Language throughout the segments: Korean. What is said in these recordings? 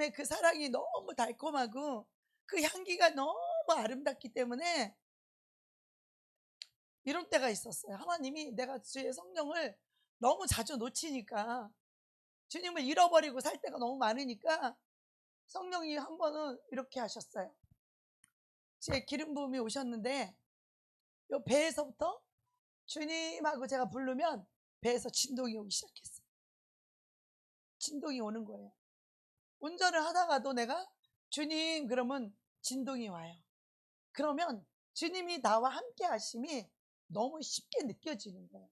주님의 그 사랑이 너무 달콤하고 그 향기가 너무 아름답기 때문에 이런 때가 있었어요. 하나님이 내가 주의 성령을 너무 자주 놓치니까, 주님을 잃어버리고 살 때가 너무 많으니까 성령이 한 번은 이렇게 하셨어요. 제 기름 부음이 오셨는데 요 배에서부터 주님하고 제가 부르면 배에서 진동이 오기 시작했어요. 진동이 오는 거예요. 운전을 하다가도 내가 주님 그러면 진동이 와요. 그러면 주님이 나와 함께 하심이 너무 쉽게 느껴지는 거예요.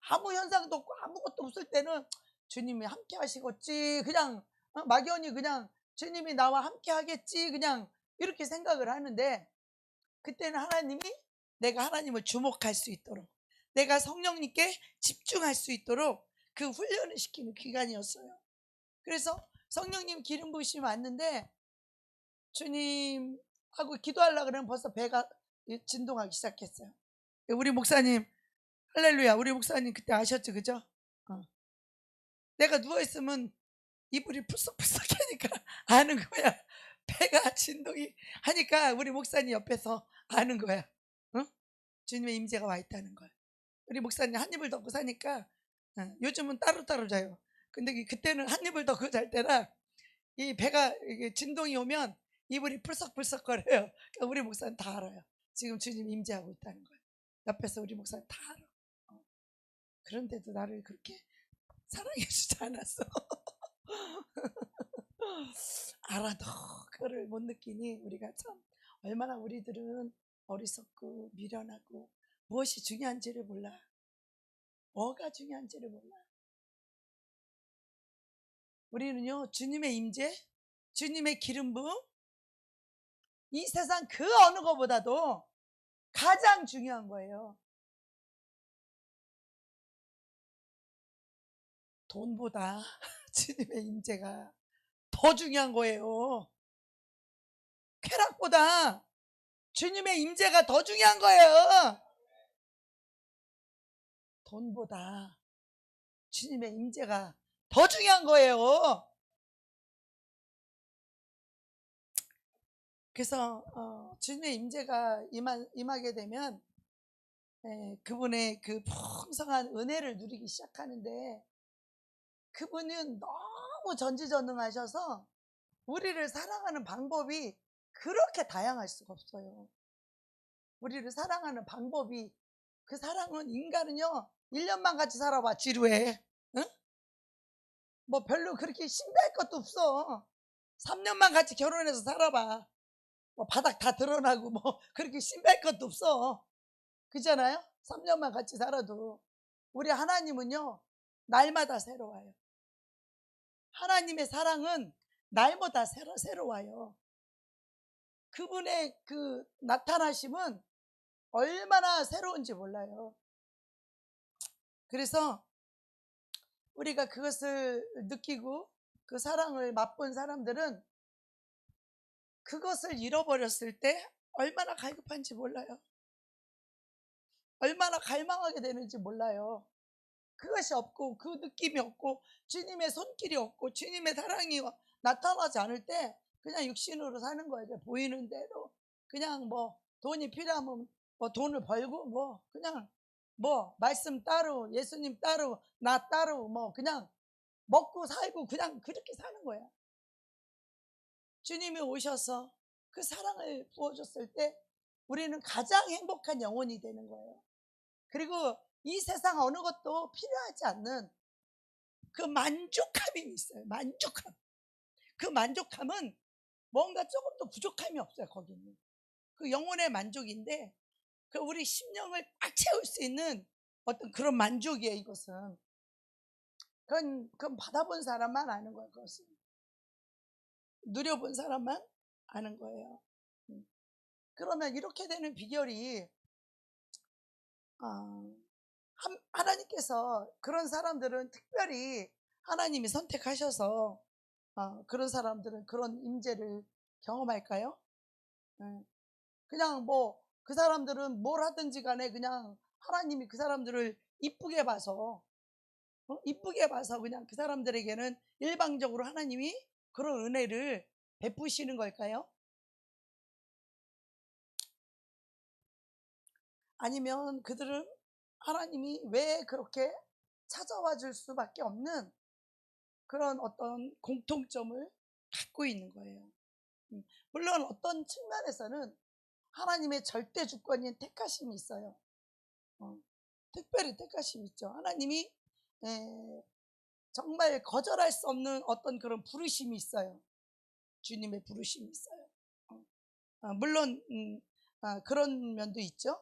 아무 현상도 없고 아무것도 없을 때는 주님이 함께 하시겠지, 그냥 막연히 그냥 주님이 나와 함께 하겠지, 그냥 이렇게 생각을 하는데, 그때는 하나님이 내가 하나님을 주목할 수 있도록, 내가 성령님께 집중할 수 있도록 그 훈련을 시키는 기간이었어요. 그래서 성령님 기름 부으심이 왔는데 주님하고 기도하려고 그러면 벌써 배가 진동하기 시작했어요. 우리 목사님, 할렐루야, 우리 목사님 그때 아셨죠, 그죠? 내가 누워있으면 이불이 푸석푸석하니까 아는 거야. 배가 진동이 하니까 우리 목사님 옆에서 아는 거야. 응? 주님의 임재가 와 있다는 걸. 우리 목사님 한 입을 덮고 사니까 요즘은 따로따로 자요. 근데 그때는 한 입을 덮고 잘 때라 이 배가 이게 진동이 오면 이불이 풀썩풀썩거려요. 그러니까 우리 목사님 다 알아요. 지금 주님 임재하고 있다는 걸. 옆에서 우리 목사님 다 알아. 그런데도 나를 그렇게 사랑해주지 않았어. 알아도 그거를 못 느끼니 우리가 참 얼마나 우리들은 어리석고 미련하고 무엇이 중요한지를 몰라. 뭐가 중요한지를 몰라. 우리는요, 주님의 임재, 주님의 기름 부음, 이 세상 그 어느 것보다도 가장 중요한 거예요. 돈보다 주님의 임재가 더 중요한 거예요. 쾌락보다 주님의 임재가 더 중요한 거예요. 돈보다 주님의 임재가 더 중요한 거예요. 그래서 주님의 임재가 임하게 되면 그분의 그 풍성한 은혜를 누리기 시작하는데, 그분은 너무 전지전능하셔서 우리를 사랑하는 방법이 그렇게 다양할 수가 없어요. 우리를 사랑하는 방법이, 그 사랑은, 인간은요 1년만 같이 살아봐 지루해. 응? 뭐 별로 그렇게 신비할 것도 없어. 3년만 같이 결혼해서 살아봐, 뭐 바닥 다 드러나고 뭐 그렇게 신비할 것도 없어. 그잖아요. 3년만 같이 살아도. 우리 하나님은요 날마다 새로워요. 하나님의 사랑은 날마다 새로워요. 그분의 그 나타나심은 얼마나 새로운지 몰라요. 그래서 우리가 그것을 느끼고 그 사랑을 맛본 사람들은 그것을 잃어버렸을 때 얼마나 갈급한지 몰라요. 얼마나 갈망하게 되는지 몰라요. 그것이 없고 그 느낌이 없고 주님의 손길이 없고 주님의 사랑이 나타나지 않을 때 그냥 육신으로 사는 거예요. 보이는 대로 그냥 뭐 돈이 필요하면 뭐 돈을 벌고 뭐 그냥 뭐 말씀 따로 예수님 따로 나 따로 뭐 그냥 먹고 살고 그냥 그렇게 사는 거야. 주님이 오셔서 그 사랑을 부어줬을 때 우리는 가장 행복한 영혼이 되는 거예요. 그리고 이 세상 어느 것도 필요하지 않는 그 만족함이 있어요. 만족함. 그 만족함은 뭔가 조금도 부족함이 없어요. 거기는 그 영혼의 만족인데, 그 우리 심령을 꽉 채울 수 있는 어떤 그런 만족이에요. 이것은 그건 받아본 사람만 아는 거예요. 그것은 누려본 사람만 아는 거예요. 그러면 이렇게 되는 비결이 하나님께서 그런 사람들은 특별히 하나님이 선택하셔서 그런 사람들은 그런 임재를 경험할까요? 그냥 뭐 그 사람들은 뭘 하든지 간에 그냥 하나님이 그 사람들을 이쁘게 봐서 그냥 그 사람들에게는 일방적으로 하나님이 그런 은혜를 베푸시는 걸까요? 아니면 그들은 하나님이 왜 그렇게 찾아와 줄 수밖에 없는 그런 어떤 공통점을 갖고 있는 거예요. 물론 어떤 측면에서는 하나님의 절대 주권인 택하심이 있어요. 특별히 택하심이 있죠. 하나님이 정말 거절할 수 없는 어떤 그런 부르심이 있어요. 주님의 부르심이 있어요. 물론 그런 면도 있죠.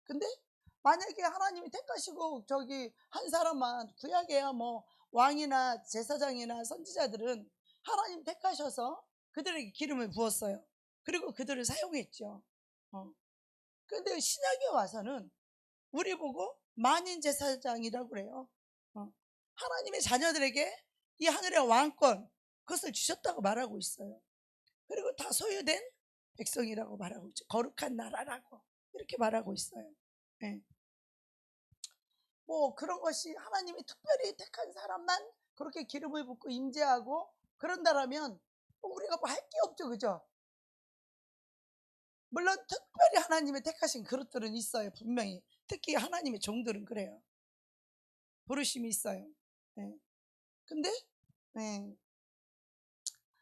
근데 만약에 하나님이 택하시고 저기 한 사람만, 구약에야 뭐 왕이나 제사장이나 선지자들은 하나님 택하셔서 그들에게 기름을 부었어요. 그리고 그들을 사용했죠. 근데 신약에 와서는 우리 보고 만인 제사장이라고 그래요. 하나님의 자녀들에게 이 하늘의 왕권, 그것을 주셨다고 말하고 있어요. 그리고 다 소유된 백성이라고 말하고 있죠. 거룩한 나라라고 이렇게 말하고 있어요. 뭐 그런 것이 하나님이 특별히 택한 사람만 그렇게 기름을 붓고 임재하고 그런다라면 우리가 뭐 할 게 없죠, 그죠? 물론 특별히 하나님의 택하신 그릇들은 있어요, 분명히. 특히 하나님의 종들은 그래요. 부르심이 있어요. 근데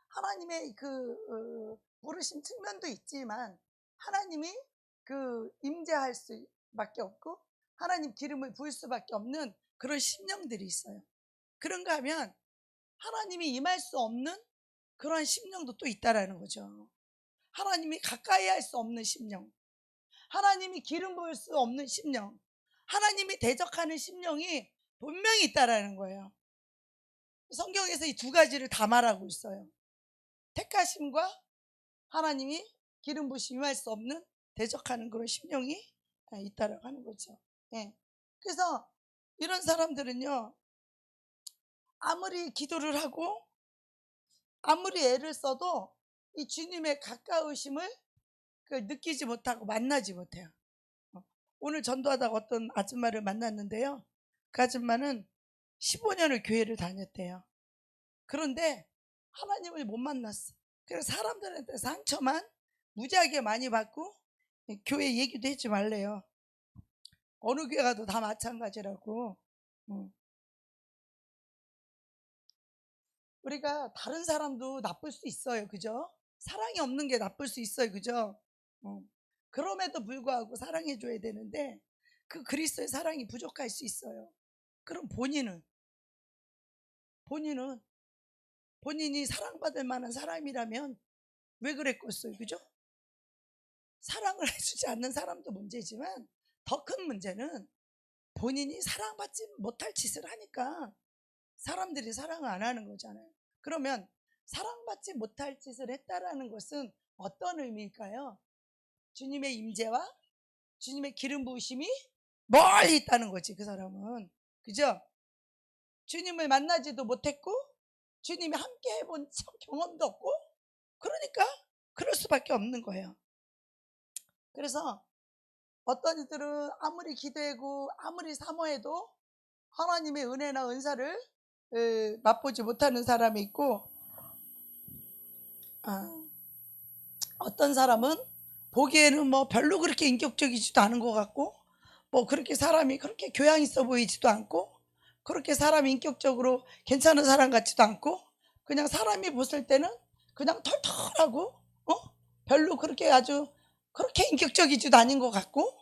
하나님의 그 부르심 측면도 있지만 하나님이 그 임재할 수밖에 없고 하나님 기름을 부을 수밖에 없는 그런 심령들이 있어요. 그런가 하면 하나님이 임할 수 없는 그러한 심령도 또 있다라는 거죠. 하나님이 가까이 할 수 없는 심령, 하나님이 기름 부을 수 없는 심령, 하나님이 대적하는 심령이 분명히 있다라는 거예요. 성경에서 이 두 가지를 다 말하고 있어요. 택하심과 하나님이 기름 부으심 임할 수 없는 대적하는 그런 심령이 있다라고 하는 거죠. 그래서 이런 사람들은요, 아무리 기도를 하고 아무리 애를 써도 이 주님의 가까우심을 느끼지 못하고 만나지 못해요. 오늘 전도하다가 어떤 아줌마를 만났는데요, 그 아줌마는 15년을 교회를 다녔대요. 그런데 하나님을 못 만났어. 그래서 사람들한테 상처만 무지하게 많이 받고 교회 얘기도 하지 말래요. 어느 교회 가도 다 마찬가지라고. 우리가 다른 사람도 나쁠 수 있어요, 그죠? 사랑이 없는 게 나쁠 수 있어요, 그죠? 그럼에도 불구하고 사랑해 줘야 되는데 그 그리스도의 사랑이 부족할 수 있어요. 그럼 본인이 사랑받을 만한 사람이라면 왜 그랬겠어요, 그죠? 사랑을 해주지 않는 사람도 문제지만 더 큰 문제는 본인이 사랑받지 못할 짓을 하니까 사람들이 사랑을 안 하는 거잖아요. 그러면 사랑받지 못할 짓을 했다라는 것은 어떤 의미일까요? 주님의 임재와 주님의 기름 부으심이 멀리 있다는 거지, 그 사람은. 그죠? 주님을 만나지도 못했고 주님이 함께 해본 경험도 없고, 그러니까 그럴 수밖에 없는 거예요. 그래서 어떤 이들은 아무리 기도하고 아무리 사모해도 하나님의 은혜나 은사를 맛보지 못하는 사람이 있고, 어떤 사람은 보기에는 뭐 별로 그렇게 인격적이지도 않은 것 같고, 뭐 그렇게 사람이 그렇게 교양 있어 보이지도 않고, 그렇게 사람이 인격적으로 괜찮은 사람 같지도 않고, 그냥 사람이 봤을 때는 그냥 털털하고 별로 그렇게 아주 그렇게 인격적이지도 않은 것 같고,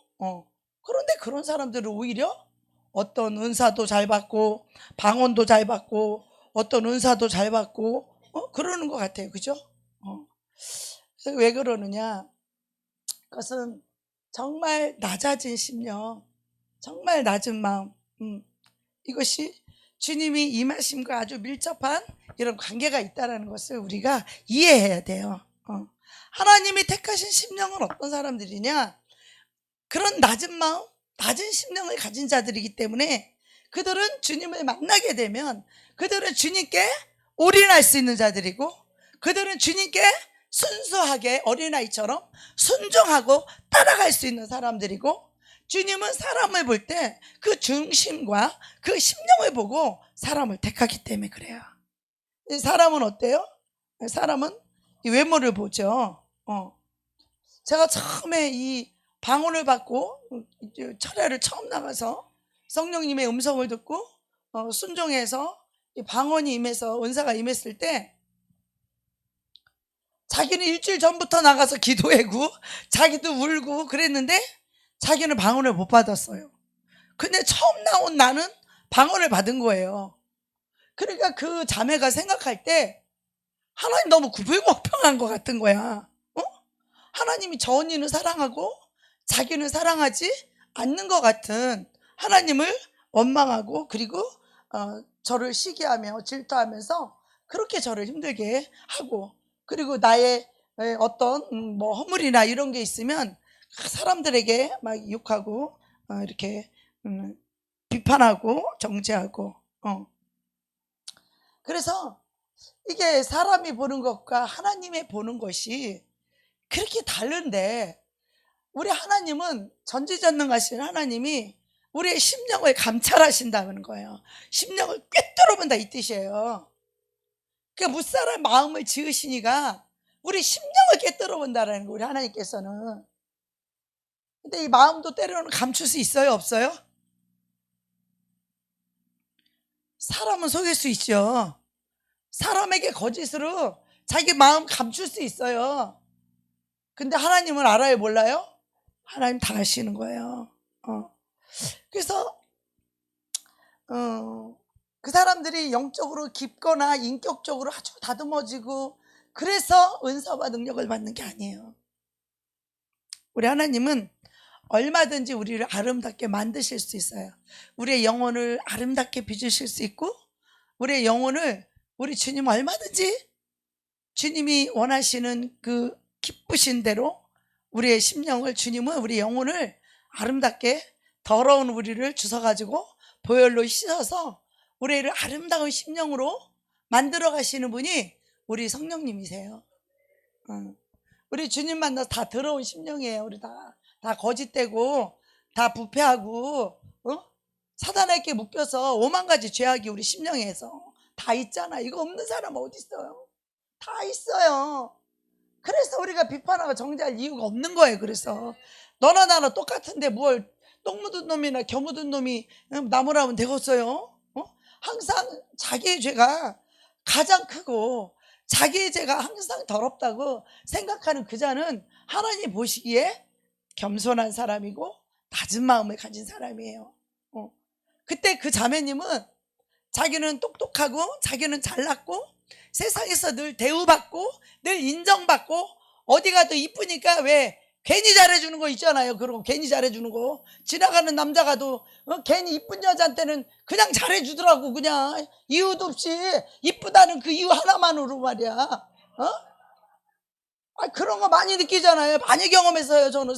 그런데 그런 사람들은 오히려 어떤 은사도 잘 받고 방언도 잘 받고 어떤 은사도 잘 받고 그러는 것 같아요, 그죠? 왜 그러느냐, 그것은 정말 낮아진 심령, 정말 낮은 마음, 이것이 주님이 임하심과 아주 밀접한 이런 관계가 있다는 것을 우리가 이해해야 돼요. 하나님이 택하신 심령은 어떤 사람들이냐, 그런 낮은 마음, 낮은 심령을 가진 자들이기 때문에 그들은 주님을 만나게 되면 그들은 주님께 올인할 수 있는 자들이고, 그들은 주님께 순수하게 어린아이처럼 순종하고 따라갈 수 있는 사람들이고, 주님은 사람을 볼 때 그 중심과 그 심령을 보고 사람을 택하기 때문에 그래요. 사람은 어때요? 사람은 이 외모를 보죠. 제가 처음에 이 방언을 받고 철야를 처음 나가서 성령님의 음성을 듣고 순종해서 이 방언이 임해서 은사가 임했을 때 자기는 일주일 전부터 나가서 기도하고 자기도 울고 그랬는데 자기는 방언을 못 받았어요. 근데 처음 나온 나는 방언을 받은 거예요. 그러니까 그 자매가 생각할 때 하나님 너무 구불공평한 것 같은 거야. 하나님이 저 언니는 사랑하고 자기는 사랑하지 않는 것 같은 하나님을 원망하고 그리고 저를 시기하며 질투하면서 그렇게 저를 힘들게 하고 그리고 나의 어떤 뭐 허물이나 이런 게 있으면 사람들에게 막 욕하고 이렇게 비판하고 정죄하고 그래서 이게 사람이 보는 것과 하나님의 보는 것이 그렇게 다른데 우리 하나님은 전지전능하신 하나님이 우리의 심령을 감찰하신다는 거예요. 심령을 꿰뚫어 본다 이 뜻이에요. 그러니까 무사람 마음을 지으시니까 우리 심령을 꿰뚫어 본다라는 거예요. 우리 하나님께서는. 근데 이 마음도 때로는 감출 수 있어요, 없어요? 사람은 속일 수 있죠. 사람에게 거짓으로 자기 마음 감출 수 있어요. 근데 하나님은 알아요, 몰라요? 하나님 다 아시는 거예요. 그래서 그 사람들이 영적으로 깊거나 인격적으로 아주 다듬어지고 그래서 은사와 능력을 받는 게 아니에요. 우리 하나님은 얼마든지 우리를 아름답게 만드실 수 있어요. 우리의 영혼을 아름답게 빚으실 수 있고 우리의 영혼을 우리 주님 얼마든지 주님이 원하시는 그 기쁘신 대로 우리의 심령을 주님은 우리 영혼을 아름답게 더러운 우리를 주워가지고 보혈로 씻어서 우리를 아름다운 심령으로 만들어 가시는 분이 우리 성령님이세요. 우리 주님 만나서 다 더러운 심령이에요. 우리 다 거짓되고 다 부패하고 사단에게 묶여서 5만 가지 죄악이 우리 심령에서 다 있잖아. 이거 없는 사람 어디 있어요? 다 있어요. 그래서 우리가 비판하고 정죄할 이유가 없는 거예요. 그래서 너나 나나 똑같은데 뭘 똥 묻은 놈이나 겨 묻은 놈이 나무라면 되겠어요? 항상 자기의 죄가 가장 크고 자기의 죄가 항상 더럽다고 생각하는 그 자는 하나님 보시기에 겸손한 사람이고 낮은 마음을 가진 사람이에요. 그때 그 자매님은 자기는 똑똑하고 자기는 잘났고 세상에서 늘 대우받고 늘 인정받고 어디 가도 이쁘니까 왜 괜히 잘해주는 거 있잖아요. 그런 거 괜히 잘해주는 거 지나가는 남자 가도 괜히 이쁜 여자한테는 그냥 잘해주더라고. 그냥 이유도 없이 이쁘다는 그 이유 하나만으로 말이야. 그런 거 많이 느끼잖아요. 많이 경험했어요. 저는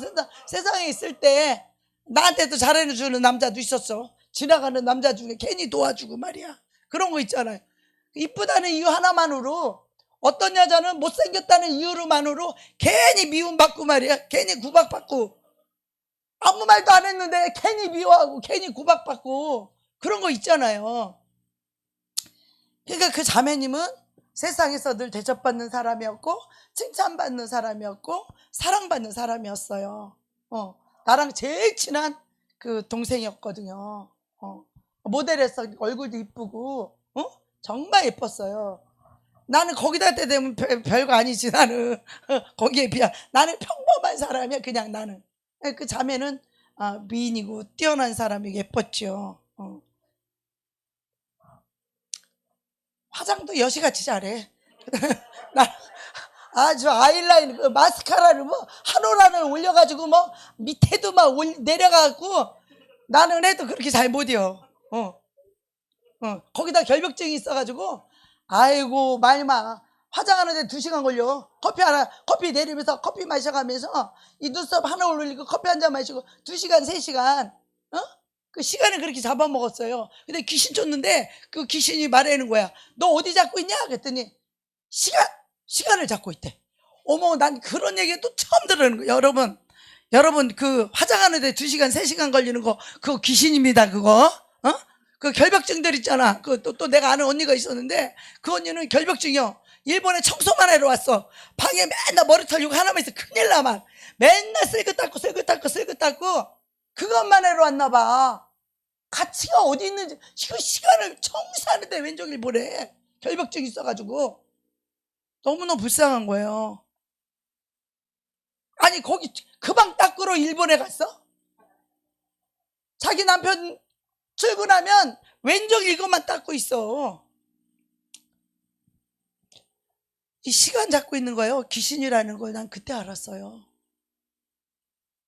세상에 있을 때 나한테도 잘해주는 남자도 있었어. 지나가는 남자 중에 괜히 도와주고 말이야. 그런 거 있잖아요. 이쁘다는 이유 하나만으로 어떤 여자는 못생겼다는 이유로만으로 괜히 미움받고 말이야. 괜히 구박받고 아무 말도 안 했는데 괜히 미워하고 괜히 구박받고 그런 거 있잖아요. 그러니까 그 자매님은 세상에서 늘 대접받는 사람이었고 칭찬받는 사람이었고 사랑받는 사람이었어요. 나랑 제일 친한 그 동생이었거든요. 모델에서 얼굴도 이쁘고 정말 예뻤어요. 나는 거기다 때 되면 별거 아니지. 나는 거기에 비하 나는 평범한 사람이야. 그냥 나는. 그 자매는 미인이고 뛰어난 사람이고 예뻤죠. 화장도 여시같이 잘해. 나 아주 아이라인 그 마스카라를 뭐 한 올 한 올 올려가지고 뭐 밑에도 막 내려가고 나는 해도 그렇게 잘 못이요. 거기다 결벽증이 있어가지고 아이고 말마 화장하는데 2시간 걸려. 커피 내리면서 커피 마셔가면서 이 눈썹 하나 올리고 커피 한 잔 마시고 2시간 3시간 그 시간을 그렇게 잡아먹었어요. 근데 귀신 쫓는데 그 귀신이 말하는 거야. 너 어디 잡고 있냐? 그랬더니 시간을 잡고 있대. 어머, 난 그런 얘기 또 처음 들은 거예요. 여러분 그 화장하는데 2시간 3시간 걸리는 거 그거 귀신입니다. 그거 그 결벽증들 있잖아. 또 내가 아는 언니가 있었는데 그 언니는 결벽증이요. 일본에 청소만 하러 왔어. 방에 맨날 머리 털리고 하나만 있어. 큰일 나, 막. 맨날 쓸긋 닦고 그것만 하러 왔나 봐. 가치가 어디 있는지. 시간을 청소하는데 왼쪽일 보래. 결벽증 있어가지고. 너무너무 불쌍한 거예요. 아니, 거기 그 방 닦으러 일본에 갔어? 자기 남편 출근하면 왼쪽 이것만 닦고 있어. 이 시간 잡고 있는 거예요. 귀신이라는 걸 난 그때 알았어요.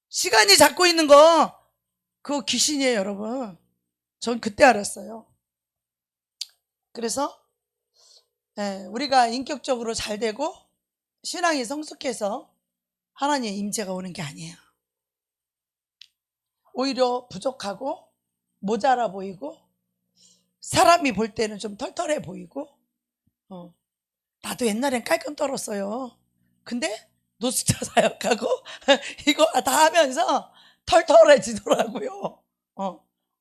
시간이 잡고 있는 거 그거 귀신이에요, 여러분. 전 그때 알았어요. 그래서 우리가 인격적으로 잘 되고 신앙이 성숙해서 하나님의 임재가 오는 게 아니에요. 오히려 부족하고 모자라 보이고 사람이 볼 때는 좀 털털해 보이고 나도 옛날엔 깔끔 떨었어요. 근데 노숙자 사역하고 이거 다 하면서 털털해지더라고요.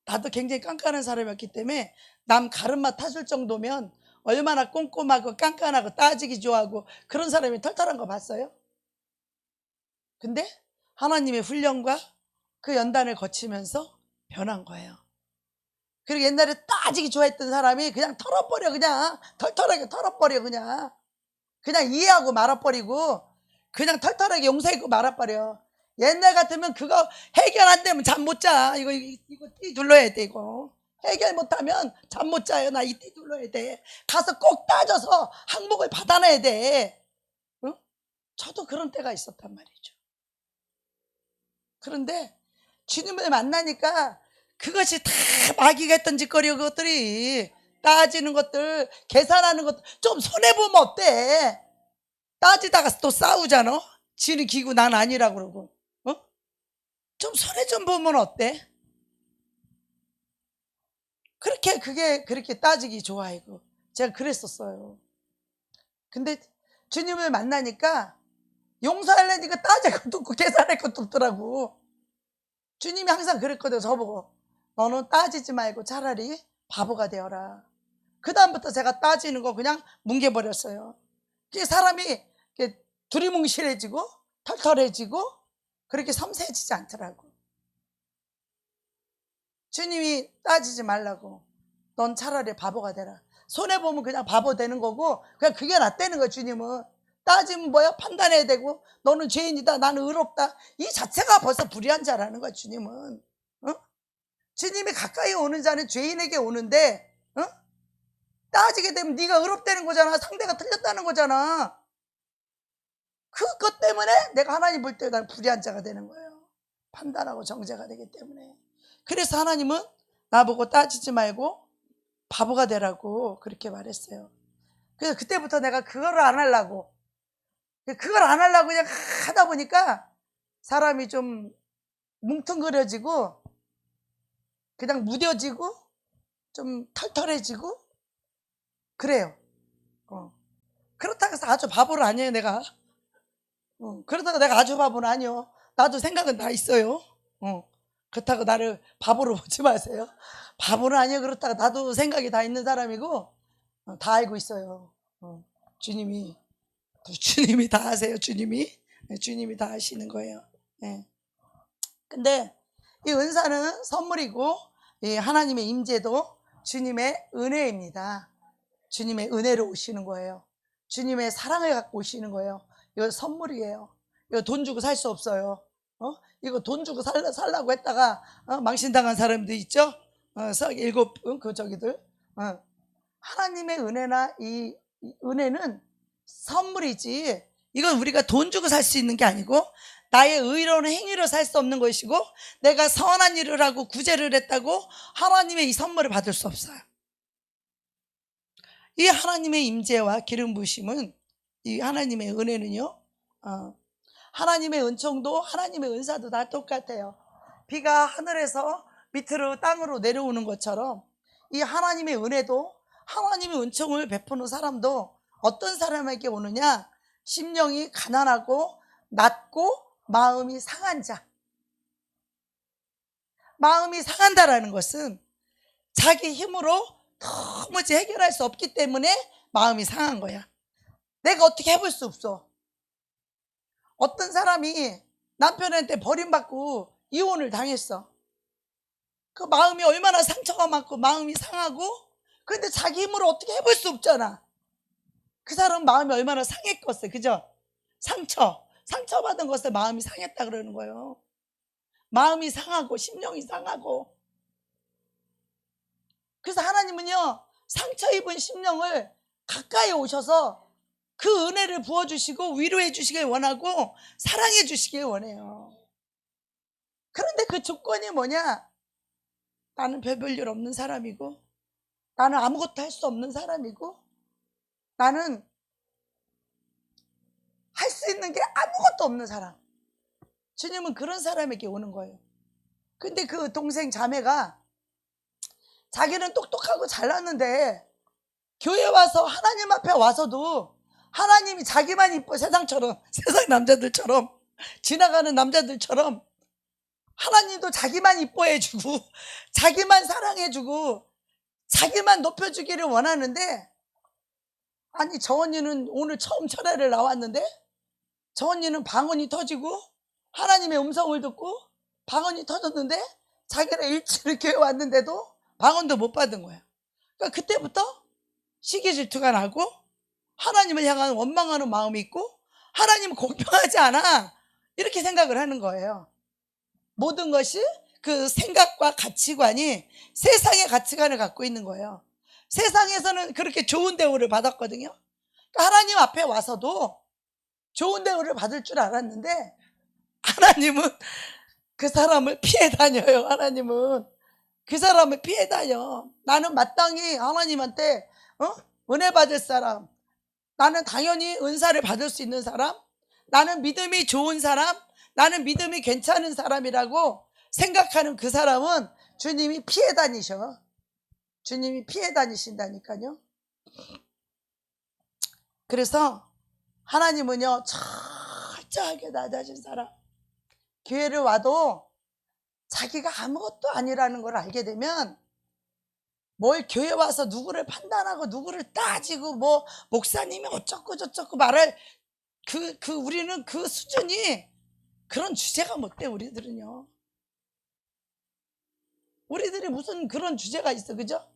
나도 굉장히 깐깐한 사람이었기 때문에 남 가르마 타줄 정도면 얼마나 꼼꼼하고 깐깐하고 따지기 좋아하고 그런 사람이 털털한 거 봤어요? 근데 하나님의 훈련과 그 연단을 거치면서 변한 거예요. 그리고 옛날에 따지기 좋아했던 사람이 그냥 털어버려. 그냥 털털하게 털어버려. 그냥 이해하고 말아버리고 그냥 털털하게 용서하고 말아버려. 옛날 같으면 그거 해결 안 되면 잠 못 자. 이거 띠 둘러야 돼. 이거 해결 못하면 잠 못 자요. 나 이 띠 둘러야 돼. 가서 꼭 따져서 항복을 받아내야 돼. 응? 저도 그런 때가 있었단 말이죠. 그런데 주님을 만나니까 그것이 다 마귀가 했던 짓거리, 그것들이 따지는 것들, 계산하는 것들 좀 손해보면 어때? 따지다가 또 싸우잖아. 지는 기고 난 아니라고 그러고. 좀 손해 좀 보면 어때? 그렇게 따지기 좋아하고 제가 그랬었어요. 근데 주님을 만나니까 용서하려니까 따질 것도 없고 계산할 것도 없더라고. 주님이 항상 그랬거든요. 저보고 너는 따지지 말고 차라리 바보가 되어라. 그 다음부터 제가 따지는 거 그냥 뭉개버렸어요. 사람이 두리뭉실해지고 털털해지고 그렇게 섬세해지지 않더라고. 주님이 따지지 말라고. 넌 차라리 바보가 되라. 손해보면 그냥 바보 되는 거고 그냥 그게 낫다는 거야. 주님은 따지면 뭐야? 판단해야 되고 너는 죄인이다, 나는 의롭다, 이 자체가 벌써 불의한 자라는 거야. 주님은 주님이 가까이 오는 자는 죄인에게 오는데 따지게 되면 네가 의롭다는 거잖아. 상대가 틀렸다는 거잖아. 그것 때문에 내가 하나님 볼 때 난 불의한 자가 되는 거예요. 판단하고 정죄가 되기 때문에. 그래서 하나님은 나보고 따지지 말고 바보가 되라고 그렇게 말했어요. 그래서 그때부터 내가 그걸 안 하려고 그냥 하다 보니까 사람이 좀 뭉퉁그려지고 그냥 무뎌지고 좀 털털해지고 그래요. 그렇다고 해서 아주 바보는 아니에요. 내가 그렇다고 내가 아주 바보는 아니요. 나도 생각은 다 있어요. 그렇다고 나를 바보로 보지 마세요. 바보는 아니에요. 그렇다고 나도 생각이 다 있는 사람이고 다 알고 있어요. 주님이 다 하세요. 주님이 다 하시는 거예요. 네. 근데 이 은사는 선물이고 이 하나님의 임재도 주님의 은혜입니다. 주님의 은혜로 오시는 거예요. 주님의 사랑을 갖고 오시는 거예요. 이거 선물이에요. 이거 돈 주고 살 수 없어요. 이거 돈 주고 살라고 했다가 망신당한 사람도 있죠. 일곱 그 저기들. 하나님의 은혜나 이 은혜는 선물이지 이건 우리가 돈 주고 살 수 있는 게 아니고 나의 의로운 행위로 살 수 없는 것이고 내가 선한 일을 하고 구제를 했다고 하나님의 이 선물을 받을 수 없어요. 이 하나님의 임재와 기름 부으심은 이 하나님의 은혜는요 하나님의 은총도 하나님의 은사도 다 똑같아요. 비가 하늘에서 밑으로 땅으로 내려오는 것처럼 이 하나님의 은혜도 하나님의 은총을 베푸는 사람도 어떤 사람에게 오느냐? 심령이 가난하고 낮고 마음이 상한 자. 마음이 상한다라는 것은 자기 힘으로 도무지 해결할 수 없기 때문에 마음이 상한 거야. 내가 어떻게 해볼 수 없어. 어떤 사람이 남편한테 버림받고 이혼을 당했어. 그 마음이 얼마나 상처가 많고 마음이 상하고, 그런데 자기 힘으로 어떻게 해볼 수 없잖아. 그 사람 마음이 얼마나 상했겠어요. 그죠? 상처받은 것에 마음이 상했다 그러는 거예요. 마음이 상하고 심령이 상하고. 그래서 하나님은요, 상처 입은 심령을 가까이 오셔서 그 은혜를 부어주시고 위로해 주시길 원하고 사랑해 주시길 원해요. 그런데 그 조건이 뭐냐? 나는 별 볼 일 없는 사람이고, 나는 아무것도 할 수 없는 사람이고, 나는 할 수 있는 게 아무것도 없는 사람. 주님은 그런 사람에게 오는 거예요. 근데 그 동생 자매가 자기는 똑똑하고 잘났는데 교회 와서 하나님 앞에 와서도 하나님이 자기만 이뻐, 세상처럼, 세상 남자들처럼, 지나가는 남자들처럼 하나님도 자기만 이뻐해주고 자기만 사랑해주고 자기만 높여주기를 원하는데, 아니 저 언니는 오늘 처음 철회를 나왔는데 저 언니는 방언이 터지고 하나님의 음성을 듣고 방언이 터졌는데 자기는 일찍 교회 왔는데도 방언도 못 받은 거야. 그러니까 그때부터 시기 질투가 나고 하나님을 향한 원망하는 마음이 있고 하나님은 공평하지 않아 이렇게 생각을 하는 거예요. 모든 것이 그 생각과 가치관이 세상의 가치관을 갖고 있는 거예요. 세상에서는 그렇게 좋은 대우를 받았거든요. 그러니까 하나님 앞에 와서도 좋은 대우를 받을 줄 알았는데 하나님은 그 사람을 피해 다녀요. 하나님은 그 사람을 피해 다녀. 나는 마땅히 하나님한테 은혜 받을 사람, 나는 당연히 은사를 받을 수 있는 사람, 나는 믿음이 좋은 사람, 나는 믿음이 괜찮은 사람이라고 생각하는 그 사람은 주님이 피해 다니셔. 주님이 피해 다니신다니까요. 그래서 하나님은요, 철저하게 낮아진 사람, 교회를 와도 자기가 아무것도 아니라는 걸 알게 되면 뭘 교회 와서 누구를 판단하고 누구를 따지고 뭐 목사님이 어쩌고 저쩌고 말할 우리는 그 수준이, 그런 주제가 못 돼. 우리들은요, 우리들이 무슨 그런 주제가 있어. 그죠?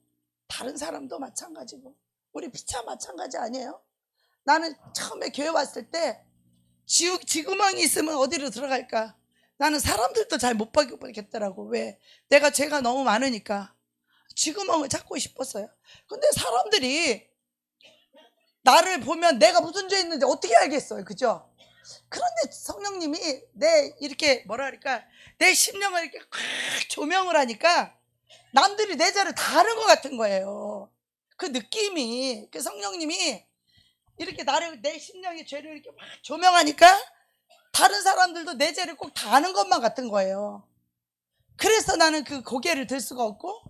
다른 사람도 마찬가지고 우리 피차 마찬가지 아니에요? 나는 처음에 교회 왔을 때 쥐구멍이 있으면 어디로 들어갈까? 나는 사람들도 잘 못 보겠더라고. 왜? 내가 죄가 너무 많으니까 쥐구멍을 찾고 싶었어요. 근데 사람들이 나를 보면 내가 무슨 죄 있는지 어떻게 알겠어요. 그죠? 그런데 성령님이 이렇게 내 심령을 이렇게 꽉 조명을 하니까 남들이 내 죄를 다 아는 것 같은 거예요. 그 느낌이, 그 성령님이 이렇게 내 심령의 죄를 이렇게 막 조명하니까 다른 사람들도 내 죄를 꼭 다 아는 것만 같은 거예요. 그래서 나는 그 고개를 들 수가 없고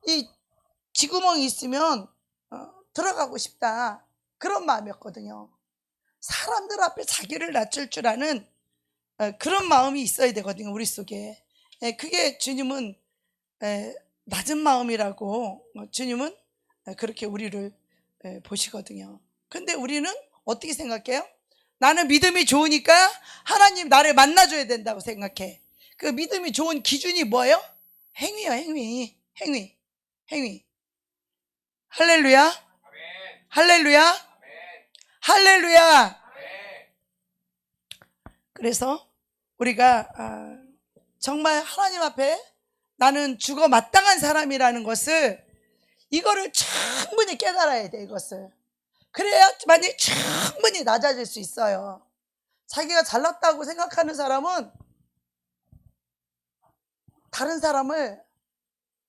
이 쥐구멍이 있으면 들어가고 싶다, 그런 마음이었거든요. 사람들 앞에 자기를 낮출 줄 아는 그런 마음이 있어야 되거든요, 우리 속에. 그게 주님은 낮은 마음이라고 주님은 그렇게 우리를 보시거든요. 근데 우리는 어떻게 생각해요? 나는 믿음이 좋으니까 하나님 나를 만나줘야 된다고 생각해. 그 믿음이 좋은 기준이 뭐예요? 행위요. 행위. 할렐루야. 할렐루야. 할렐루야. 그래서 우리가 정말 하나님 앞에 나는 죽어 마땅한 사람이라는 것을, 이거를 충분히 깨달아야 돼. 이것을 그래야만이 충분히 낮아질 수 있어요. 자기가 잘났다고 생각하는 사람은 다른 사람을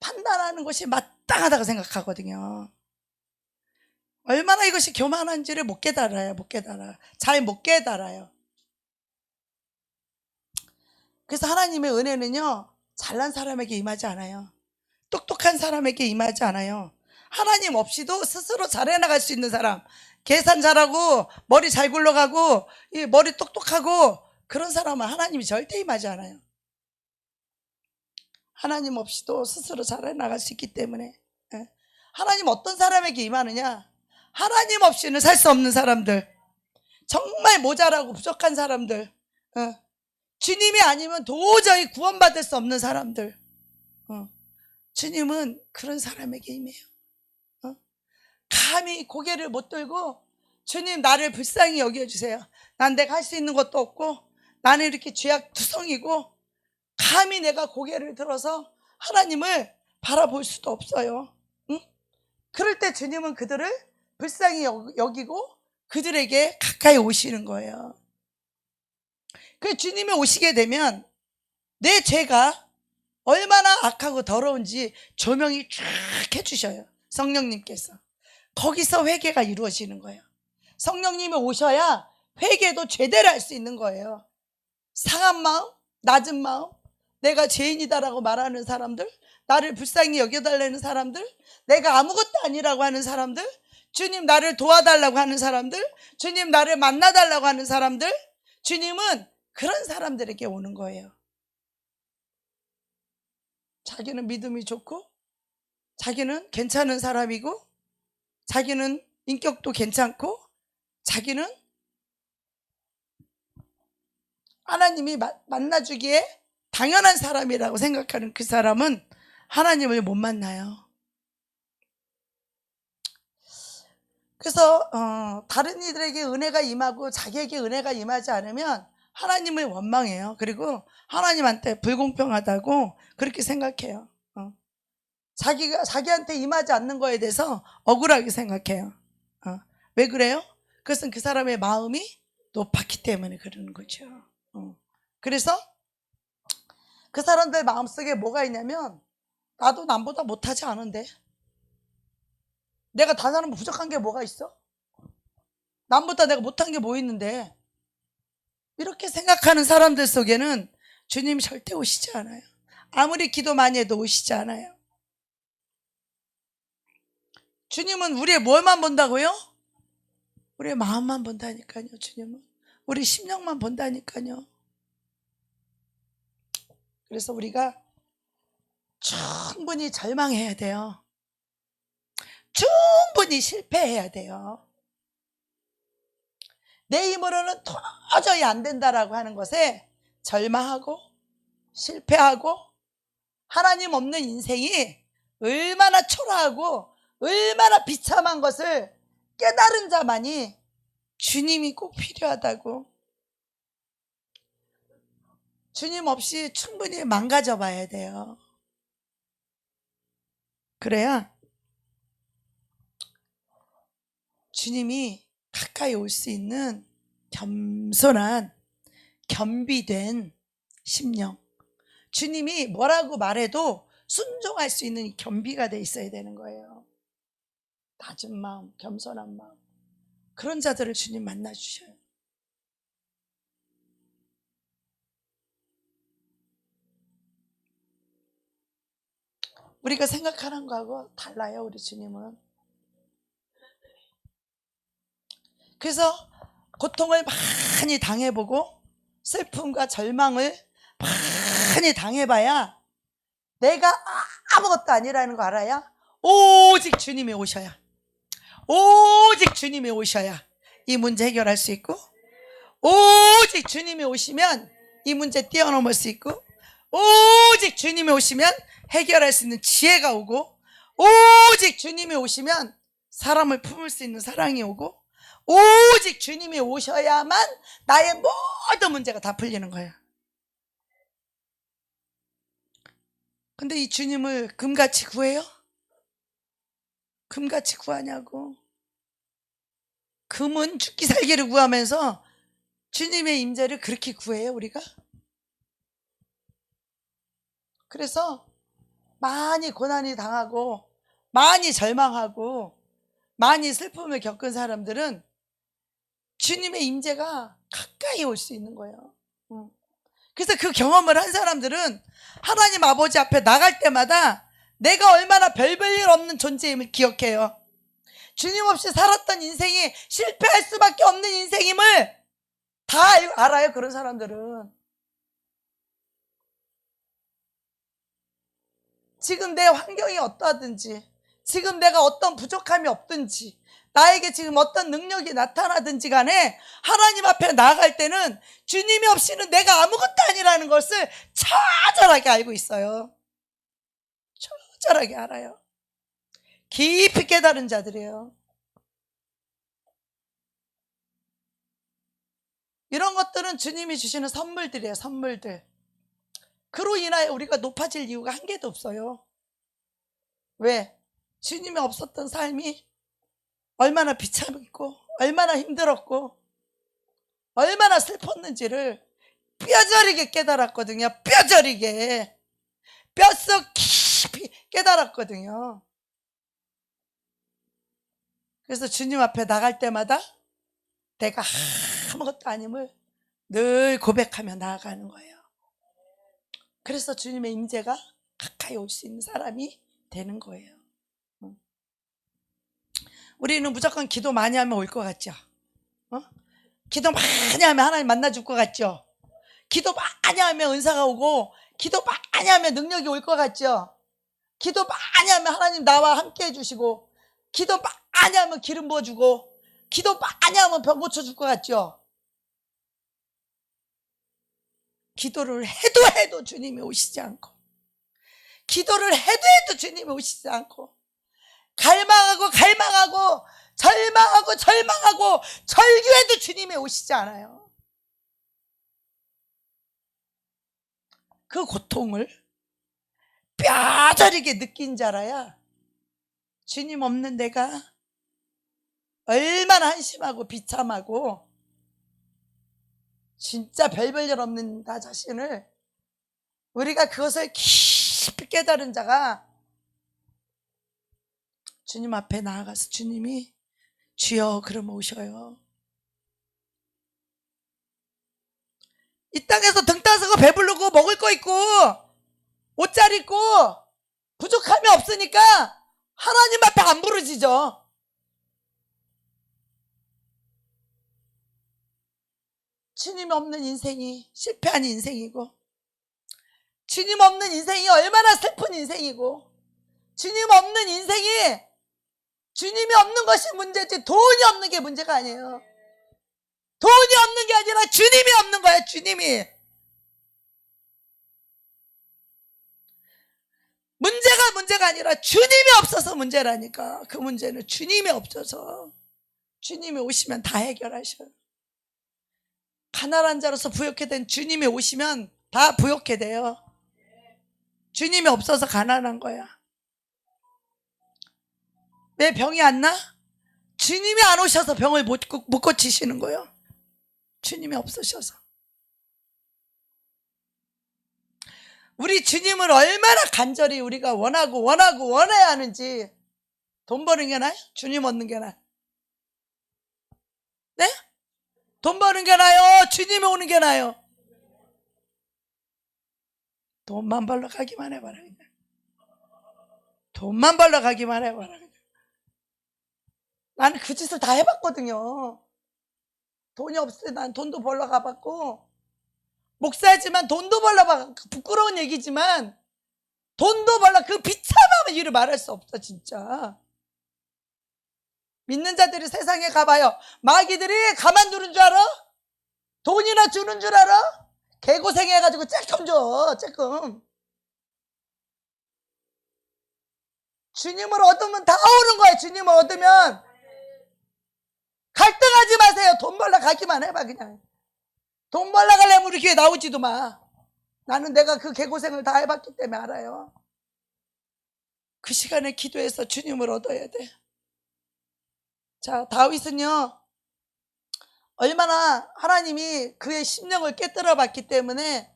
판단하는 것이 마땅하다고 생각하거든요. 얼마나 이것이 교만한지를 못 깨달아요. 잘 못 깨달아요. 그래서 하나님의 은혜는요, 잘난 사람에게 임하지 않아요. 똑똑한 사람에게 임하지 않아요. 하나님 없이도 스스로 잘해나갈 수 있는 사람, 계산 잘하고 머리 잘 굴러가고 이 머리 똑똑하고 그런 사람은 하나님이 절대 임하지 않아요. 하나님 없이도 스스로 잘해나갈 수 있기 때문에. 하나님 어떤 사람에게 임하느냐? 하나님 없이는 살 수 없는 사람들, 정말 모자라고 부족한 사람들, 주님이 아니면 도저히 구원받을 수 없는 사람들, 주님은 그런 사람에게 임해요. 감히 고개를 못 들고 주님 나를 불쌍히 여겨주세요. 난 내가 할 수 있는 것도 없고 나는 이렇게 죄악투성이고 감히 내가 고개를 들어서 하나님을 바라볼 수도 없어요. 그럴 때 주님은 그들을 불쌍히 여기고 그들에게 가까이 오시는 거예요. 그 주님이 오시게 되면 내 죄가 얼마나 악하고 더러운지 조명이 쫙 해주셔요. 성령님께서. 거기서 회개가 이루어지는 거예요. 성령님이 오셔야 회개도 제대로 할 수 있는 거예요. 상한 마음, 낮은 마음, 내가 죄인이다라고 말하는 사람들, 나를 불쌍히 여겨달라는 사람들, 내가 아무것도 아니라고 하는 사람들, 주님 나를 도와달라고 하는 사람들, 주님 나를 만나달라고 하는 사람들, 주님은 그런 사람들에게 오는 거예요. 자기는 믿음이 좋고 자기는 괜찮은 사람이고 자기는 인격도 괜찮고 자기는 하나님이 만나주기에 당연한 사람이라고 생각하는 그 사람은 하나님을 못 만나요. 그래서 다른 이들에게 은혜가 임하고 자기에게 은혜가 임하지 않으면 하나님을 원망해요. 그리고 하나님한테 불공평하다고 그렇게 생각해요. 자기한테 임하지 않는 거에 대해서 억울하게 생각해요. 왜 그래요? 그것은 그 사람의 마음이 높았기 때문에 그러는 거죠. 그래서 그 사람들 마음속에 뭐가 있냐면 나도 남보다 못하지 않은데 내가 다른 사람 부족한 게 뭐가 있어? 남보다 내가 못한 게 뭐 있는데 이렇게 생각하는 사람들 속에는 주님이 절대 오시지 않아요. 아무리 기도 많이 해도 오시지 않아요. 주님은 우리의 뭘만 본다고요? 우리의 마음만 본다니까요. 주님은 우리 심령만 본다니까요. 그래서 우리가 충분히 절망해야 돼요. 충분히 실패해야 돼요. 내 힘으로는 도저히 안 된다라고 하는 것에 절망하고 실패하고 하나님 없는 인생이 얼마나 초라하고 얼마나 비참한 것을 깨달은 자만이 주님이 꼭 필요하다고, 주님 없이 충분히 망가져 봐야 돼요. 그래야 주님이 가까이 올 수 있는 겸손한 겸비된 심령, 주님이 뭐라고 말해도 순종할 수 있는 겸비가 돼 있어야 되는 거예요. 낮은 마음, 겸손한 마음, 그런 자들을 주님 만나주셔요. 우리가 생각하는 거하고 달라요. 우리 주님은. 그래서 고통을 많이 당해보고 슬픔과 절망을 많이 당해봐야 내가 아무것도 아니라는 거 알아야 오직 주님이 오셔야, 오직 주님이 오셔야 이 문제 해결할 수 있고, 오직 주님이 오시면 이 문제 뛰어넘을 수 있고, 오직 주님이 오시면 해결할 수 있는 지혜가 오고, 오직 주님이 오시면 사람을 품을 수 있는 사랑이 오고, 오직 주님이 오셔야만 나의 모든 문제가 다 풀리는 거예요. 근데 이 주님을 금같이 구해요? 금같이 구하냐고. 금은 죽기 살기를 구하면서 주님의 임재를 그렇게 구해요, 우리가? 그래서 많이 고난이 당하고 많이 절망하고 많이 슬픔을 겪은 사람들은 주님의 임재가 가까이 올 수 있는 거예요. 그래서 그 경험을 한 사람들은 하나님 아버지 앞에 나갈 때마다 내가 얼마나 별볼일 없는 존재임을 기억해요. 주님 없이 살았던 인생이 실패할 수밖에 없는 인생임을 다 알아요. 그런 사람들은. 지금 내 환경이 어떠하든지, 지금 내가 어떤 부족함이 없든지, 나에게 지금 어떤 능력이 나타나든지 간에 하나님 앞에 나아갈 때는 주님이 없이는 내가 아무것도 아니라는 것을 처절하게 알고 있어요. 처절하게 알아요. 깊이 깨달은 자들이에요. 이런 것들은 주님이 주시는 선물들이에요. 선물들. 그로 인하여 우리가 높아질 이유가 한 개도 없어요. 왜? 주님이 없었던 삶이 얼마나 비참했고 얼마나 힘들었고 얼마나 슬펐는지를 뼈저리게 깨달았거든요. 뼈저리게 뼛속 깊이 깨달았거든요. 그래서 주님 앞에 나갈 때마다 내가 아무것도 아님을 늘 고백하며 나아가는 거예요. 그래서 주님의 임재가 가까이 올 수 있는 사람이 되는 거예요. 우리는 무조건 기도 많이 하면 올 것 같죠? 기도 많이 하면 하나님 만나줄 것 같죠? 기도 많이 하면 은사가 오고 기도 많이 하면 능력이 올 것 같죠? 기도 많이 하면 하나님 나와 함께 해주시고 기도 많이 하면 기름 부어주고 기도 많이 하면 병 고쳐줄 것 같죠? 기도를 해도 주님이 오시지 않고 기도를 해도 주님이 오시지 않고 갈망하고 절망하고 절규해도 주님이 오시지 않아요. 그 고통을 뼈저리게 느낀 자라야 주님 없는 내가 얼마나 한심하고 비참하고 진짜 별별 일 없는 나 자신을 우리가 그것을 깊이 깨달은 자가 주님 앞에 나아가서 주님이 주여 그러면 오셔요. 이 땅에서 등 따스고 배부르고 먹을 거 있고 옷잘 입고 부족함이 없으니까 하나님 앞에 안 부르짖어. 주님 없는 인생이 실패한 인생이고 주님 없는 인생이 얼마나 슬픈 인생이고 주님 없는 인생이 주님이 없는 것이 문제지 돈이 없는 게 문제가 아니에요. 돈이 없는 게 아니라 주님이 없는 거예요. 주님이. 문제가 아니라 주님이 없어서 문제라니까. 그 문제는 주님이 없어서. 주님이 오시면 다 해결하셔요. 가난한 자로서 부욕해 된 주님이 오시면 다 부욕해 돼요. 주님이 없어서 가난한 거야. 왜 병이 안 나? 주님이 안 오셔서 병을 못 고치시는 거예요. 주님이 없으셔서. 우리 주님을 얼마나 간절히 우리가 원해야 하는지. 돈 버는 게 나아요? 주님 얻는 게 나아요? 네? 돈 버는 게 나아요? 주님이 오는 게 나아요? 돈만 벌러 가기만 해봐라. 그냥. 돈만 벌러 가기만 해봐라. 그냥. 나는 그 짓을 다 해봤거든요. 돈이 없을 때 난 돈도 벌러 가봤고 목사지만 돈도 벌러 가봤고 부끄러운 얘기지만 돈도 벌러 그 비참함을 이루 말할 수 없어 진짜. 믿는 자들이 세상에 가봐요. 마귀들이 가만두는 줄 알아? 돈이나 주는 줄 알아? 개고생해가지고 쬐끔 줘. 쬐끔. 주님을 얻으면 다 오는 거야. 주님을 얻으면. 갈등하지 마세요. 돈 벌러 가기만 해봐 그냥. 돈 벌러 가려면 우리 교회 나오지도 마. 나는 내가 그 개고생을 다 해봤기 때문에 알아요. 그 시간에 기도해서 주님을 얻어야 돼. 자, 다윗은요 얼마나 하나님이 그의 심령을 깨뜨려 봤기 때문에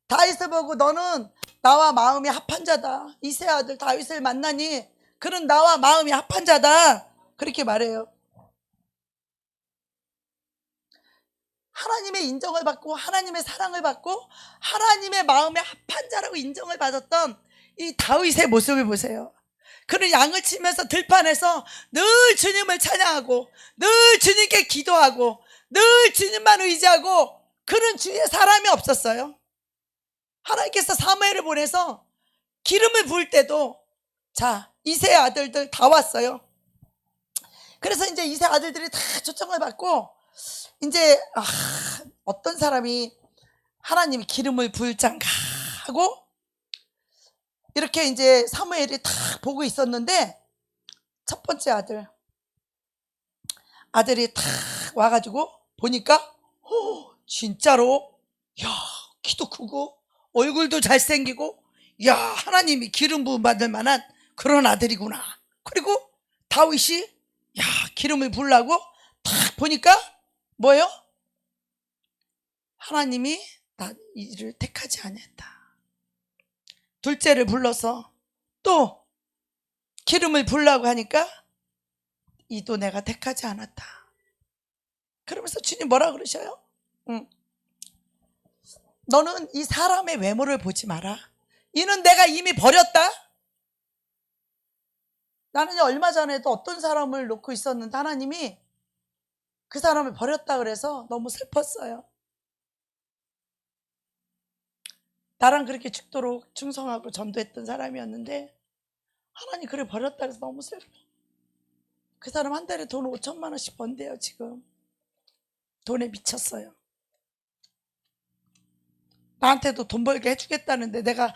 다윗을 보고 너는 나와 마음이 합한 자다. 이세 아들 다윗을 만나니 그는 나와 마음이 합한 자다. 그렇게 말해요. 하나님의 인정을 받고 하나님의 사랑을 받고 하나님의 마음에 합한 자라고 인정을 받았던 이 다윗의 모습을 보세요. 그는 양을 치면서 들판에서 늘 주님을 찬양하고 늘 주님께 기도하고 늘 주님만 의지하고 그는 주위에 사람이 없었어요. 하나님께서 사무엘을 보내서 기름을 부을 때도 자 이세의 아들들 다 왔어요. 그래서 이제 이세 아들들이 다 초청을 받고 이제 어떤 사람이 하나님이 기름을 부을장가 하고 이렇게 이제 사무엘이 다 보고 있었는데 첫 번째 아들이 다 와가지고 보니까 진짜로 야 키도 크고 얼굴도 잘생기고 야 하나님이 기름 부음 받을 만한 그런 아들이구나. 그리고 다윗이 야 기름을 부으려고 딱 보니까 뭐예요? 하나님이 나 이를 택하지 않았다. 둘째를 불러서 또 기름을 부으려고 하니까 이도 내가 택하지 않았다. 그러면서 주님 뭐라 그러셔요? 너는 이 사람의 외모를 보지 마라. 이는 내가 이미 버렸다. 나는 얼마 전에도 어떤 사람을 놓고 있었는데 하나님이 그 사람을 버렸다 그래서 너무 슬펐어요. 나랑 그렇게 죽도록 충성하고 전도했던 사람이었는데 하나님 그를 버렸다 그래서 너무 슬퍼. 그 사람 한 달에 돈 5천만 원씩 번대요. 지금 돈에 미쳤어요. 나한테도 돈 벌게 해주겠다는데 내가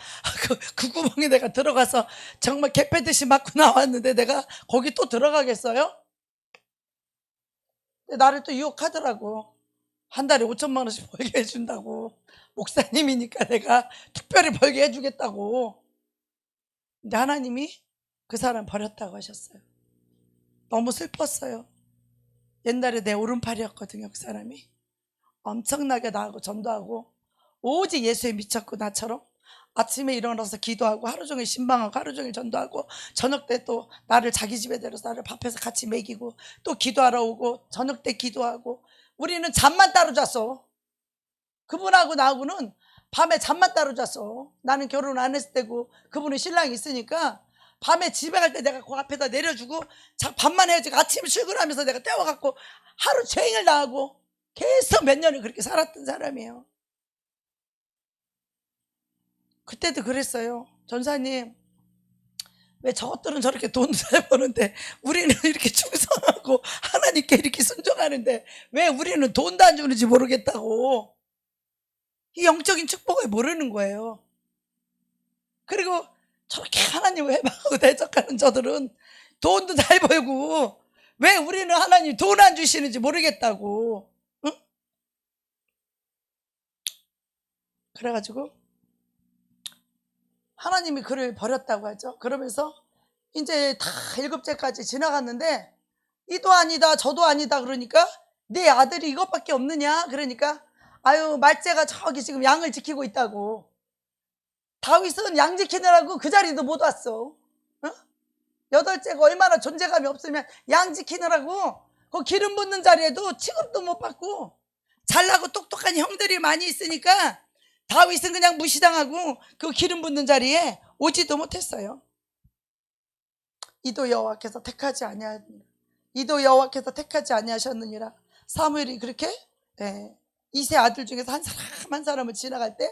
그 구멍에 내가 들어가서 정말 개패듯이 맞고 나왔는데 내가 거기 또 들어가겠어요? 나를 또 유혹하더라고. 한 달에 5천만 원씩 벌게 해준다고. 목사님이니까 내가 특별히 벌게 해주겠다고. 근데 하나님이 그 사람 버렸다고 하셨어요. 너무 슬펐어요. 옛날에 내 오른팔이었거든요. 그 사람이 엄청나게 나하고 전도하고 오직 예수에 미쳤고 나처럼 아침에 일어나서 기도하고 하루 종일 신방하고 하루 종일 전도하고 저녁 때 또 나를 자기 집에 데려서 나를 밥해서 같이 먹이고 또 기도하러 오고 저녁 때 기도하고 우리는 잠만 따로 잤어. 그분하고 나하고는 밤에 잠만 따로 잤어. 나는 결혼 안 했을 때고 그분은 신랑이 있으니까 밤에 집에 갈 때 내가 그 앞에다 내려주고 밥만 해야지. 아침에 출근하면서 내가 떼워갖고 하루 종일 나하고 계속 몇 년을 그렇게 살았던 사람이에요. 그때도 그랬어요. 전사님 왜 저것들은 저렇게 돈 잘 버는데 우리는 이렇게 충성하고 하나님께 이렇게 순종하는데 왜 우리는 돈도 안 주는지 모르겠다고. 이 영적인 축복을 모르는 거예요. 그리고 저렇게 하나님을 해방하고 대적하는 저들은 돈도 잘 벌고 왜 우리는 하나님 돈 안 주시는지 모르겠다고. 응? 그래가지고 하나님이 그를 버렸다고 하죠. 그러면서 이제 다 7째까지 지나갔는데 이도 아니다 저도 아니다 그러니까 네 아들이 이것밖에 없느냐 그러니까 아유 말째가 저기 지금 양을 지키고 있다고. 다윗은 양 지키느라고 그 자리도 못 왔어. 어? 8째가 얼마나 존재감이 없으면 양 지키느라고 그 기름 붓는 자리에도 취급도 못 받고 잘나고 똑똑한 형들이 많이 있으니까 다윗은 그냥 무시당하고 그 기름 붓는 자리에 오지도 못했어요. 이도 여호와께서 택하지 아니하느니라. 이도 여호와께서 택하지 아니하셨느니라. 사무엘이 그렇게 이세 아들 중에서 한 사람 한 사람을 지나갈 때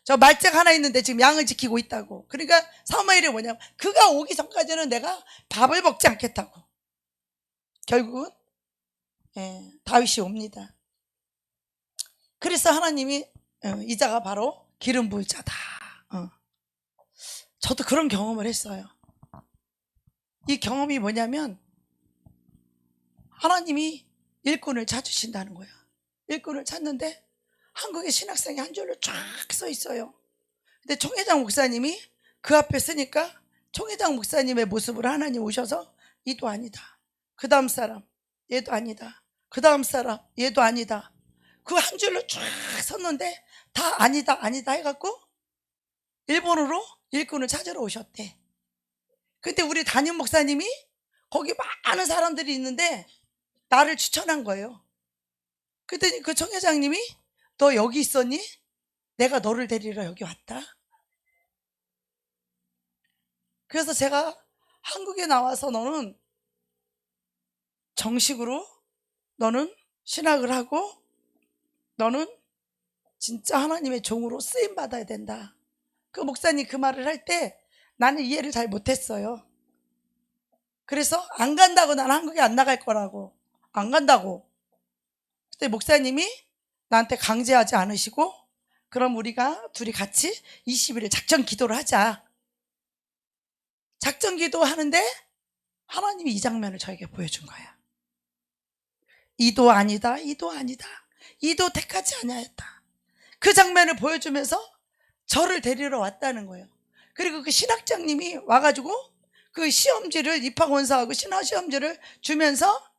저 말짝 하나 있는데 지금 양을 지키고 있다고. 그러니까 사무엘이 뭐냐면 그가 오기 전까지는 내가 밥을 먹지 않겠다고. 결국은 다윗이 옵니다. 그래서 하나님이 이 자가 바로 기름 부을 자다. 저도 그런 경험을 했어요. 이 경험이 뭐냐면 하나님이 일꾼을 찾으신다는 거야. 일꾼을 찾는데 한국의 신학생이 한 줄로 쫙 서 있어요. 근데 총회장 목사님이 그 앞에 서니까 총회장 목사님의 모습으로 하나님 오셔서 이도 아니다. 그 다음 사람 얘도 아니다. 그 다음 사람 얘도 아니다. 그 한 줄로 쫙 섰는데 다 아니다 아니다 해갖고 일본으로 일꾼을 찾으러 오셨대. 근데 우리 담임 목사님이 거기 많은 사람들이 있는데 나를 추천한 거예요. 그랬더니 그 총회장님이 너 여기 있었니? 내가 너를 데리러 여기 왔다. 그래서 제가 한국에 나와서 너는 정식으로 너는 신학을 하고 너는 진짜 하나님의 종으로 쓰임 받아야 된다. 그 목사님 그 말을 할 때 나는 이해를 잘 못했어요. 그래서 안 간다고, 난 한국에 안 나갈 거라고. 안 간다고. 그때 목사님이 나한테 강제하지 않으시고, 그럼 우리가 둘이 같이 20일을 작전 기도를 하자. 작전 기도하는데 하나님이 이 장면을 저에게 보여준 거야. 이도 아니다, 이도 아니다, 이도 택하지 아니하였다. 그 장면을 보여주면서 저를 데리러 왔다는 거예요. 그리고 그 신학장님이 와가지고 그 시험지를, 입학원서하고 신학시험지를 주면서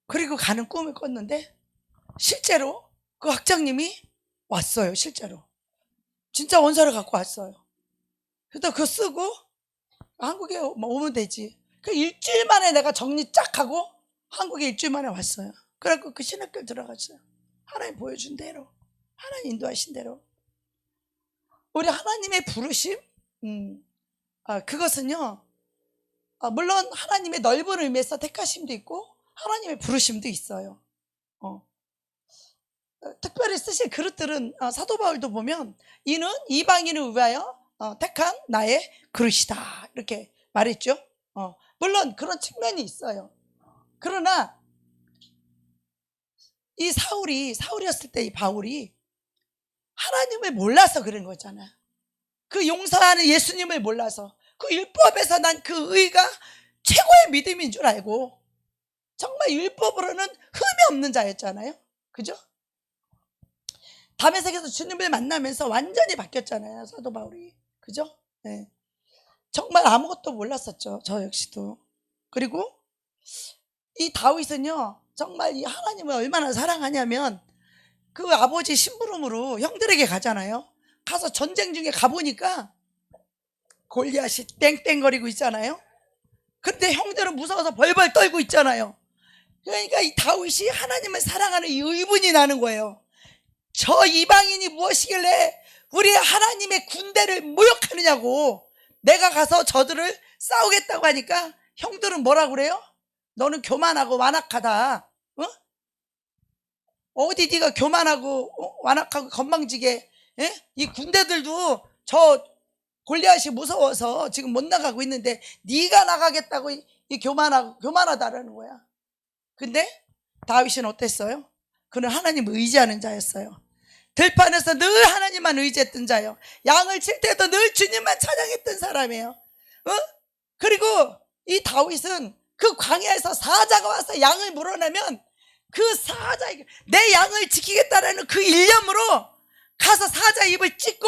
그리고 가는 꿈을 꿨는데, 실제로 그 학장님이 왔어요. 실제로 진짜 원서를 갖고 왔어요. 그래서 그거 쓰고 한국에 오면 되지. 그 일주일 만에 내가 정리 쫙 하고 한국에 일주일 만에 왔어요. 그래갖고 그 신학교를 들어갔어요. 하나님 보여준 대로, 하나님 인도하신 대로. 우리 하나님의 부르심, 그것은요, 물론 하나님의 넓은 의미에서 택하심도 있고 하나님의 부르심도 있어요. 특별히 쓰실 그릇들은 사도 바울도 보면 이는 이방인을 위하여 택한 나의 그릇이다 이렇게 말했죠. 물론 그런 측면이 있어요. 그러나 이 사울이었을 때 이 바울이 하나님을 몰라서 그런 거잖아요. 그 용서하는 예수님을 몰라서, 그 율법에서 난 그 의가 최고의 믿음인 줄 알고 정말 율법으로는 흠이 없는 자였잖아요. 그죠? 다메섹에서 주님을 만나면서 완전히 바뀌었잖아요, 사도 바울이. 그죠? 네. 정말 아무것도 몰랐었죠, 저 역시도. 그리고 이 다윗은요, 정말 이 하나님을 얼마나 사랑하냐면 그 아버지 심부름으로 형들에게 가잖아요. 가서 전쟁 중에 가보니까 골리앗이 땡땡거리고 있잖아요. 근데 형들은 무서워서 벌벌 떨고 있잖아요. 그러니까 이 다윗이 하나님을 사랑하는 이 의문이 나는 거예요. 저 이방인이 무엇이길래 우리 하나님의 군대를 모욕하느냐고. 내가 가서 저들을 싸우겠다고 하니까 형들은 뭐라고 그래요? 너는 교만하고 완악하다. 어디 네가 교만하고 완악하고 건방지게, 이 군대들도 저 골리앗이 무서워서 지금 못 나가고 있는데 네가 나가겠다고 이 교만하다라는 거야. 근데 다윗은 어땠어요? 그는 하나님을 의지하는 자였어요. 들판에서 늘 하나님만 의지했던 자예요. 양을 칠 때도 늘 주님만 찬양했던 사람이에요. 그리고 이 다윗은 그 광야에서 사자가 와서 양을 물어내면 그 사자, 내 양을 지키겠다라는 그 일념으로 가서 사자 입을 찢고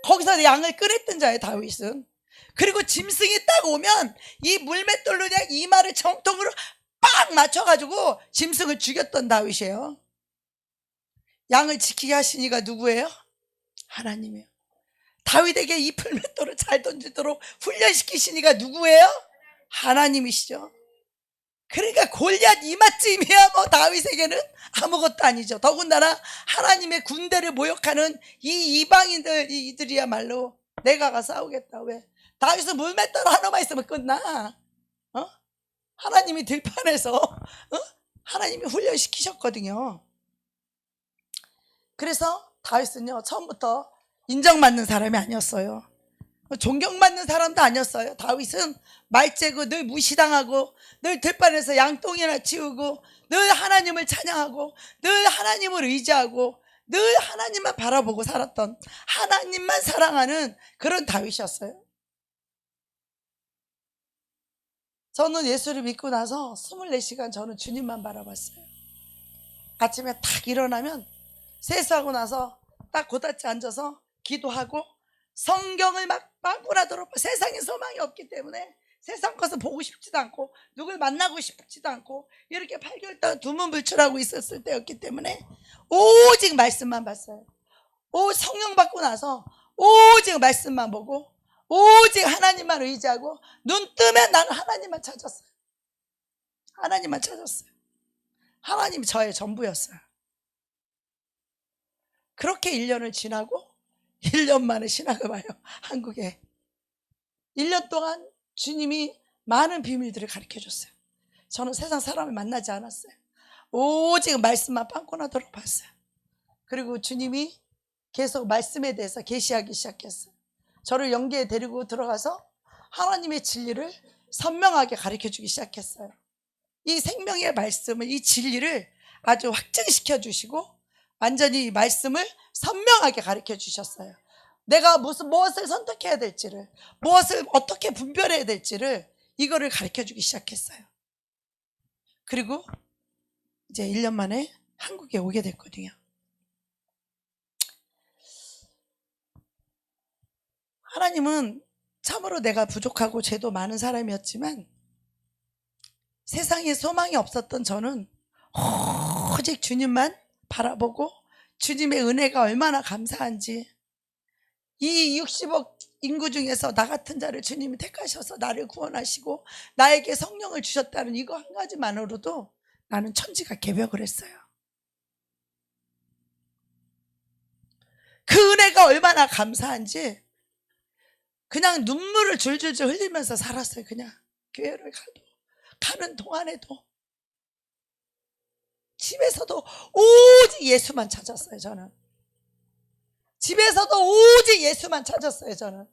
거기서 양을 꺼냈던 자예요, 다윗은. 그리고 짐승이 딱 오면 이 물맷돌로 그냥 이마를 정통으로 빡 맞춰가지고 짐승을 죽였던 다윗이에요. 양을 지키게 하신 이가 누구예요? 하나님이에요. 다윗에게 이 풀맷돌을 잘 던지도록 훈련시키신 이가 누구예요? 하나님이시죠. 그러니까 골리앗 이맛쯤이야 뭐 다윗에게는 아무것도 아니죠. 더군다나 하나님의 군대를 모욕하는 이 이방인들, 이들이야말로 내가 가서 싸우겠다. 왜? 다윗은 물맷돌 하나만 있으면 끝나. 하나님이 들판에서 하나님이 훈련시키셨거든요. 그래서 다윗은요, 처음부터 인정받는 사람이 아니었어요. 존경받는 사람도 아니었어요. 다윗은 말재고 늘 무시당하고 늘 들판에서 양똥이나 치우고 늘 하나님을 찬양하고 늘 하나님을 의지하고 늘 하나님만 바라보고 살았던, 하나님만 사랑하는 그런 다윗이었어요. 저는 예수를 믿고 나서 24시간 저는 주님만 바라봤어요. 아침에 딱 일어나면 세수하고 나서 딱 고다치 앉아서 기도하고 성경을 막 빵꾸나도록, 세상에 소망이 없기 때문에 세상 것을 보고 싶지도 않고 누굴 만나고 싶지도 않고 이렇게 8개월 동안 두문불출하고 있었을 때였기 때문에 오직 말씀만 봤어요. 성령 받고 나서 오직 말씀만 보고 오직 하나님만 의지하고 눈 뜨면 나는 하나님만 찾았어요. 하나님만 찾았어요. 하나님이 저의 전부였어요. 그렇게 1년을 지나고 1년 만에 신학을 와요. 한국에 1년 동안 주님이 많은 비밀들을 가르쳐줬어요. 저는 세상 사람을 만나지 않았어요. 오직 말씀만 빵꾸나도록 봤어요. 그리고 주님이 계속 말씀에 대해서 계시하기 시작했어요. 저를 영계에 데리고 들어가서 하나님의 진리를 선명하게 가르쳐 주기 시작했어요. 이 생명의 말씀을, 이 진리를 아주 확증시켜 주시고 완전히 이 말씀을 선명하게 가르쳐 주셨어요. 내가 무엇을 선택해야 될지를, 무엇을 어떻게 분별해야 될지를 이거를 가르쳐 주기 시작했어요. 그리고 이제 1년 만에 한국에 오게 됐거든요. 하나님은 참으로 내가 부족하고 죄도 많은 사람이었지만 세상에 소망이 없었던 저는 오직 주님만 바라보고 주님의 은혜가 얼마나 감사한지, 이 60억 인구 중에서 나 같은 자를 주님이 택하셔서 나를 구원하시고 나에게 성령을 주셨다는 이거 한 가지만으로도 나는 천지가 개벽을 했어요. 그 은혜가 얼마나 감사한지 그냥 눈물을 줄줄줄 흘리면서 살았어요. 그냥 교회를 가는 동안에도 집에서도 오직 예수만 찾았어요. 저는 집에서도 오직 예수만 찾았어요. 저는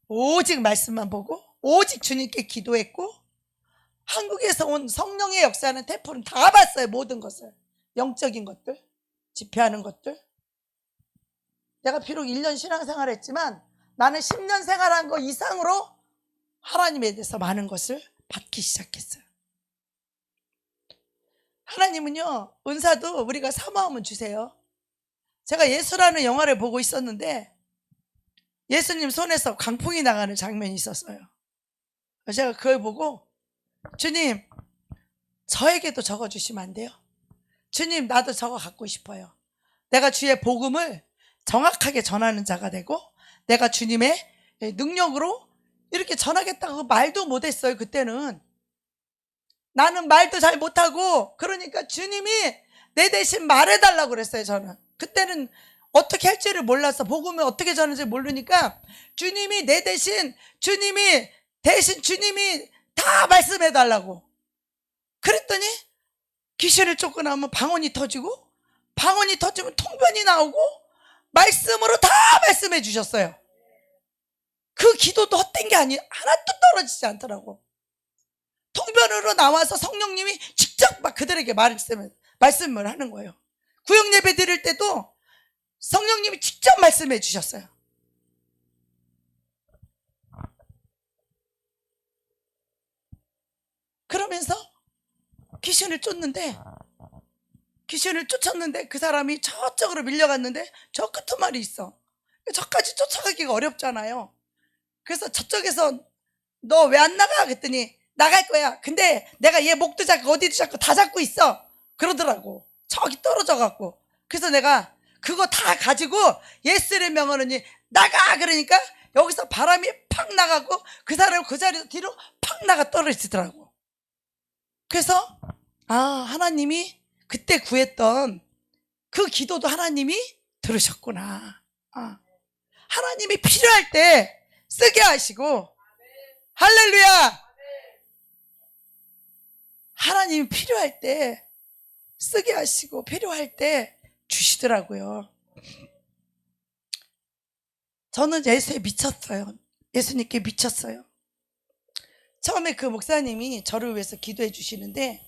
오직 말씀만 보고 오직 주님께 기도했고, 한국에서 온 성령의 역사는 테프는 다 봤어요. 모든 것을, 영적인 것들, 집회하는 것들. 내가 비록 1년 신앙생활 했지만 나는 10년 생활한 거 이상으로 하나님에 대해서 많은 것을 받기 시작했어요. 하나님은요, 은사도 우리가 사모하면 주세요. 제가 예수라는 영화를 보고 있었는데 예수님 손에서 강풍이 나가는 장면이 있었어요. 제가 그걸 보고 주님, 저에게도 적어주시면 안 돼요? 주님, 나도 저거 갖고 싶어요. 내가 주의 복음을 정확하게 전하는 자가 되고 내가 주님의 능력으로 이렇게 전하겠다고 말도 못했어요. 그때는 나는 말도 잘 못하고, 그러니까 주님이 내 대신 말해달라고 그랬어요. 저는 그때는 어떻게 할지를 몰라서, 복음을 어떻게 전하는지 모르니까 주님이 내 대신, 주님이 다 말씀해달라고 그랬더니 귀신을 쫓겨나면 방언이 터지고, 방언이 터지면 통변이 나오고 말씀으로 다 말씀해 주셨어요. 그 기도도 헛된 게 아니, 하나도 떨어지지 않더라고. 통변으로 나와서 성령님이 직접 막 그들에게 말씀을 하는 거예요. 구역 예배 드릴 때도 성령님이 직접 말씀해 주셨어요. 그러면서 귀신을 쫓았는데 그 사람이 저쪽으로 밀려갔는데 저 끄트머리 있어. 저까지 쫓아가기가 어렵잖아요. 그래서 저쪽에서 너 왜 안 나가? 그랬더니 나갈 거야. 근데 내가 얘 목도 잡고 어디도 잡고 다 잡고 있어. 그러더라고. 저기 떨어져 갖고. 그래서 내가 그거 다 가지고 예수의 명으로니 나가! 그러니까 여기서 바람이 팍 나가고 그 사람은 그 자리에서 뒤로 팍 나가 떨어지더라고. 그래서 하나님이 그때 구했던 그 기도도 하나님이 들으셨구나. 하나님이 필요할 때 쓰게 하시고, 할렐루야! 하나님이 필요할 때 쓰게 하시고 필요할 때 주시더라고요. 저는 예수에 미쳤어요. 예수님께 미쳤어요. 처음에 그 목사님이 저를 위해서 기도해 주시는데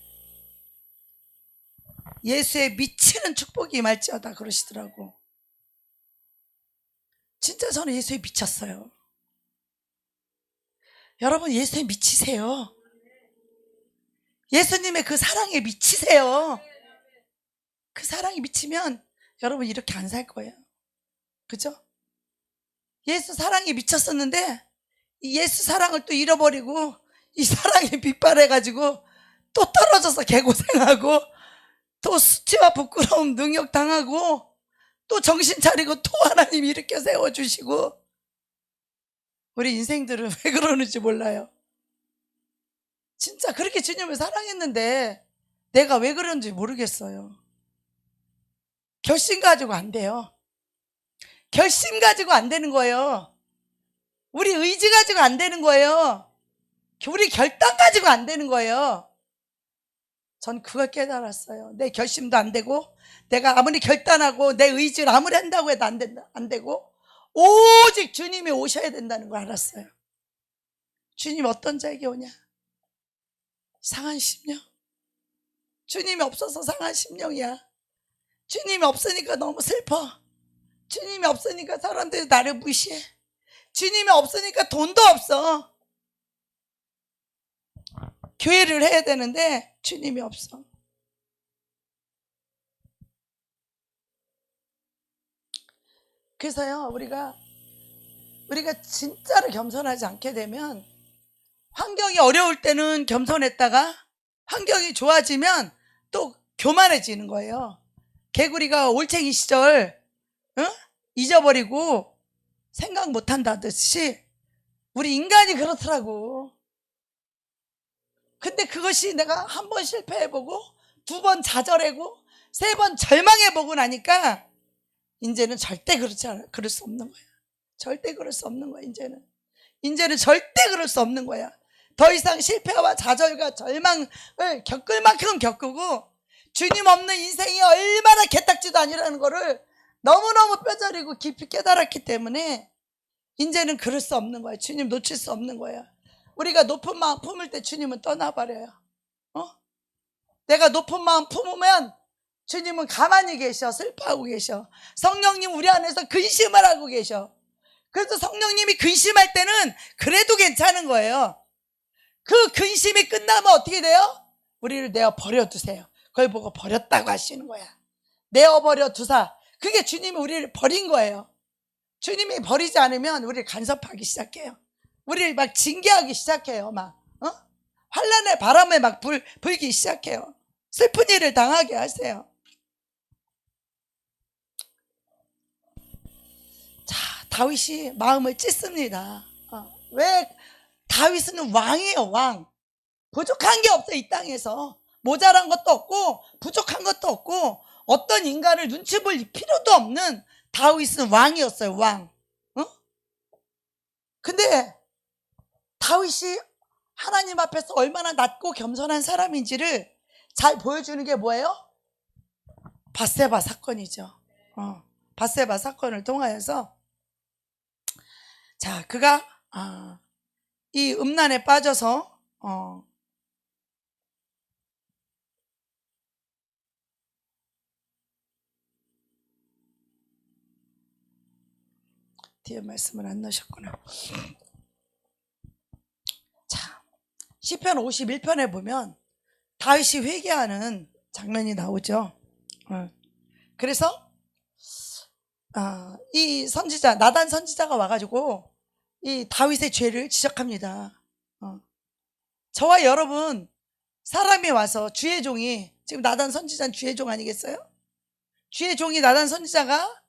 예수에 미치는 축복이 임할지어다 그러시더라고. 진짜 저는 예수에 미쳤어요. 여러분, 예수에 미치세요. 예수님의 그 사랑에 미치세요. 그 사랑에 미치면 여러분 이렇게 안 살 거예요. 그죠? 예수 사랑에 미쳤었는데 이 예수 사랑을 또 잃어버리고 이 사랑에 빗발해가지고 또 떨어져서 개고생하고 또 수치와 부끄러움 능욕당하고 또 정신 차리고 또 하나님 일으켜 세워주시고, 우리 인생들은 왜 그러는지 몰라요. 진짜 그렇게 주님을 사랑했는데 내가 왜 그런지 모르겠어요. 결심 가지고 안 돼요. 결심 가지고 안 되는 거예요. 우리 의지 가지고 안 되는 거예요. 우리 결단 가지고 안 되는 거예요. 전 그걸 깨달았어요. 내 결심도 안 되고 내가 아무리 결단하고 내 의지를 아무리 한다고 해도 안 되고 오직 주님이 오셔야 된다는 걸 알았어요. 주님 어떤 자에게 오냐? 상한 심령. 주님이 없어서 상한 심령이야. 주님이 없으니까 너무 슬퍼. 주님이 없으니까 사람들이 나를 무시해. 주님이 없으니까 돈도 없어. 교회를 해야 되는데 주님이 없어. 그래서요, 우리가 진짜로 겸손하지 않게 되면, 환경이 어려울 때는 겸손했다가 환경이 좋아지면 또 교만해지는 거예요. 개구리가 올챙이 시절 잊어버리고 생각 못한다듯이 우리 인간이 그렇더라고. 근데 그것이 내가 한 번 실패해보고, 두 번 좌절하고, 세 번 절망해보고 나니까 이제는 절대 그럴 수 없는 거야. 절대 그럴 수 없는 거야. 이제는 절대 그럴 수 없는 거야. 더 이상 실패와 좌절과 절망을 겪을 만큼 겪고, 주님 없는 인생이 얼마나 개딱지도 아니라는 거를 너무너무 뼈저리고 깊이 깨달았기 때문에 이제는 그럴 수 없는 거야. 주님 놓칠 수 없는 거야. 우리가 높은 마음 품을 때 주님은 떠나버려요. 내가 높은 마음 품으면 주님은 가만히 계셔. 슬퍼하고 계셔. 성령님 우리 안에서 근심을 하고 계셔. 그래서 성령님이 근심할 때는 그래도 괜찮은 거예요. 그 근심이 끝나면 어떻게 돼요? 우리를 내어 버려두세요. 그걸 보고 버렸다고 하시는 거야. 내어버려 두사. 그게 주님이 우리를 버린 거예요. 주님이 버리지 않으면 우리를 간섭하기 시작해요. 우리를 막 징계하기 시작해요. 환란의 바람에 막 불기 시작해요. 슬픈 일을 당하게 하세요. 자, 다윗이 마음을 찢습니다. 왜? 다윗은 왕이에요. 왕. 부족한 게 없어. 이 땅에서 모자란 것도 없고 부족한 것도 없고, 어떤 인간을 눈치 볼 필요도 없는 다윗은 왕이었어요. 왕. 근데 다윗이 하나님 앞에서 얼마나 낮고 겸손한 사람인지를 잘 보여주는 게 뭐예요? 밧세바 사건이죠. 밧세바 사건을 통하여서, 자, 그가 이 음란에 빠져서 뒤에 말씀을 안 넣으셨구나. 자, 시편 51편에 보면 다윗이 회개하는 장면이 나오죠. 그래서 이 선지자 나단 선지자가 와가지고 이 다윗의 죄를 지적합니다. 저와 여러분, 사람이 와서, 주의 종이, 지금 나단 선지자는 주의 종 아니겠어요? 주의 종이 나단 선지자가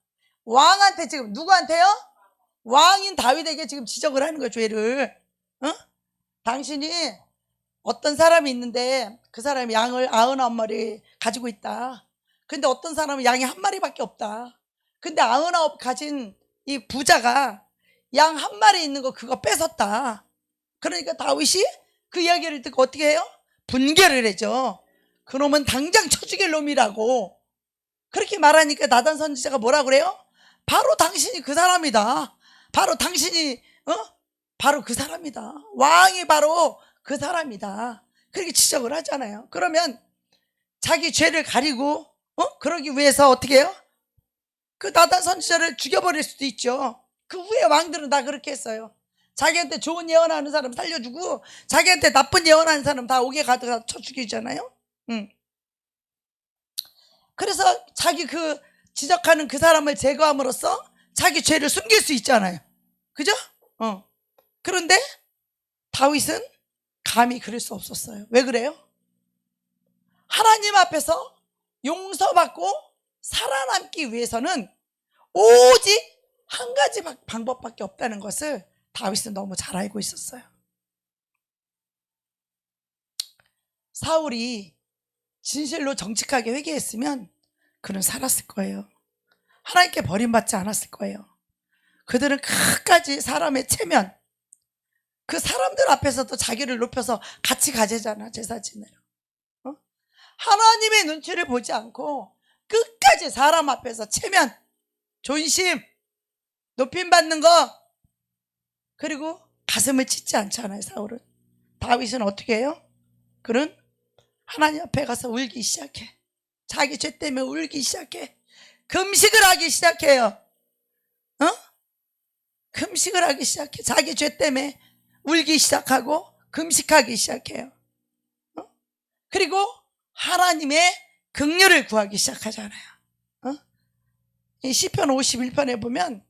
왕한테, 지금 누구한테요? 왕인 다윗에게 지금 지적을 하는 거예요. 죄를. 당신이, 어떤 사람이 있는데 그 사람이 양을 99마리 가지고 있다. 근데 어떤 사람은 양이 1마리밖에 없다. 근데 99 가진 이 부자가 양 1마리 있는 거 그거 뺏었다. 그러니까 다윗이 그 이야기를 듣고 어떻게 해요? 분개를 해죠. 그놈은 당장 쳐 죽일 놈이라고. 그렇게 말하니까 나단 선지자가 뭐라 그래요? 바로 당신이 그 사람이다. 바로 당신이 바로 그 사람이다. 왕이 바로 그 사람이다. 그렇게 지적을 하잖아요. 그러면 자기 죄를 가리고 그러기 위해서 어떻게 해요? 그 나단 선지자를 죽여버릴 수도 있죠. 그 후에 왕들은 다 그렇게 했어요. 자기한테 좋은 예언하는 사람 살려주고, 자기한테 나쁜 예언하는 사람 다 옥에 가다가 쳐 죽이잖아요. 그래서 자기 그 지적하는 그 사람을 제거함으로써 자기 죄를 숨길 수 있잖아요. 그죠? 그런데 다윗은 감히 그럴 수 없었어요. 왜 그래요? 하나님 앞에서 용서받고 살아남기 위해서는 오직 한 가지 방법밖에 없다는 것을 다윗은 너무 잘 알고 있었어요. 사울이 진실로 정직하게 회개했으면 그는 살았을 거예요. 하나님께 버림받지 않았을 거예요. 그들은 끝까지 사람의 체면, 그 사람들 앞에서도 자기를 높여서 같이 가재잖아. 제사 지내러. 하나님의 눈치를 보지 않고 끝까지 사람 앞에서 체면, 존심, 높임받는 거, 그리고 가슴을 찢지 않잖아요. 사울은. 다윗은 어떻게 해요? 그는 하나님 앞에 가서 울기 시작해. 자기 죄 때문에 울기 시작해. 금식을 하기 시작해요. 금식을 하기 시작해. 자기 죄 때문에 울기 시작하고 금식하기 시작해요. 그리고 하나님의 긍휼을 구하기 시작하잖아요. 이 시편 51편에 보면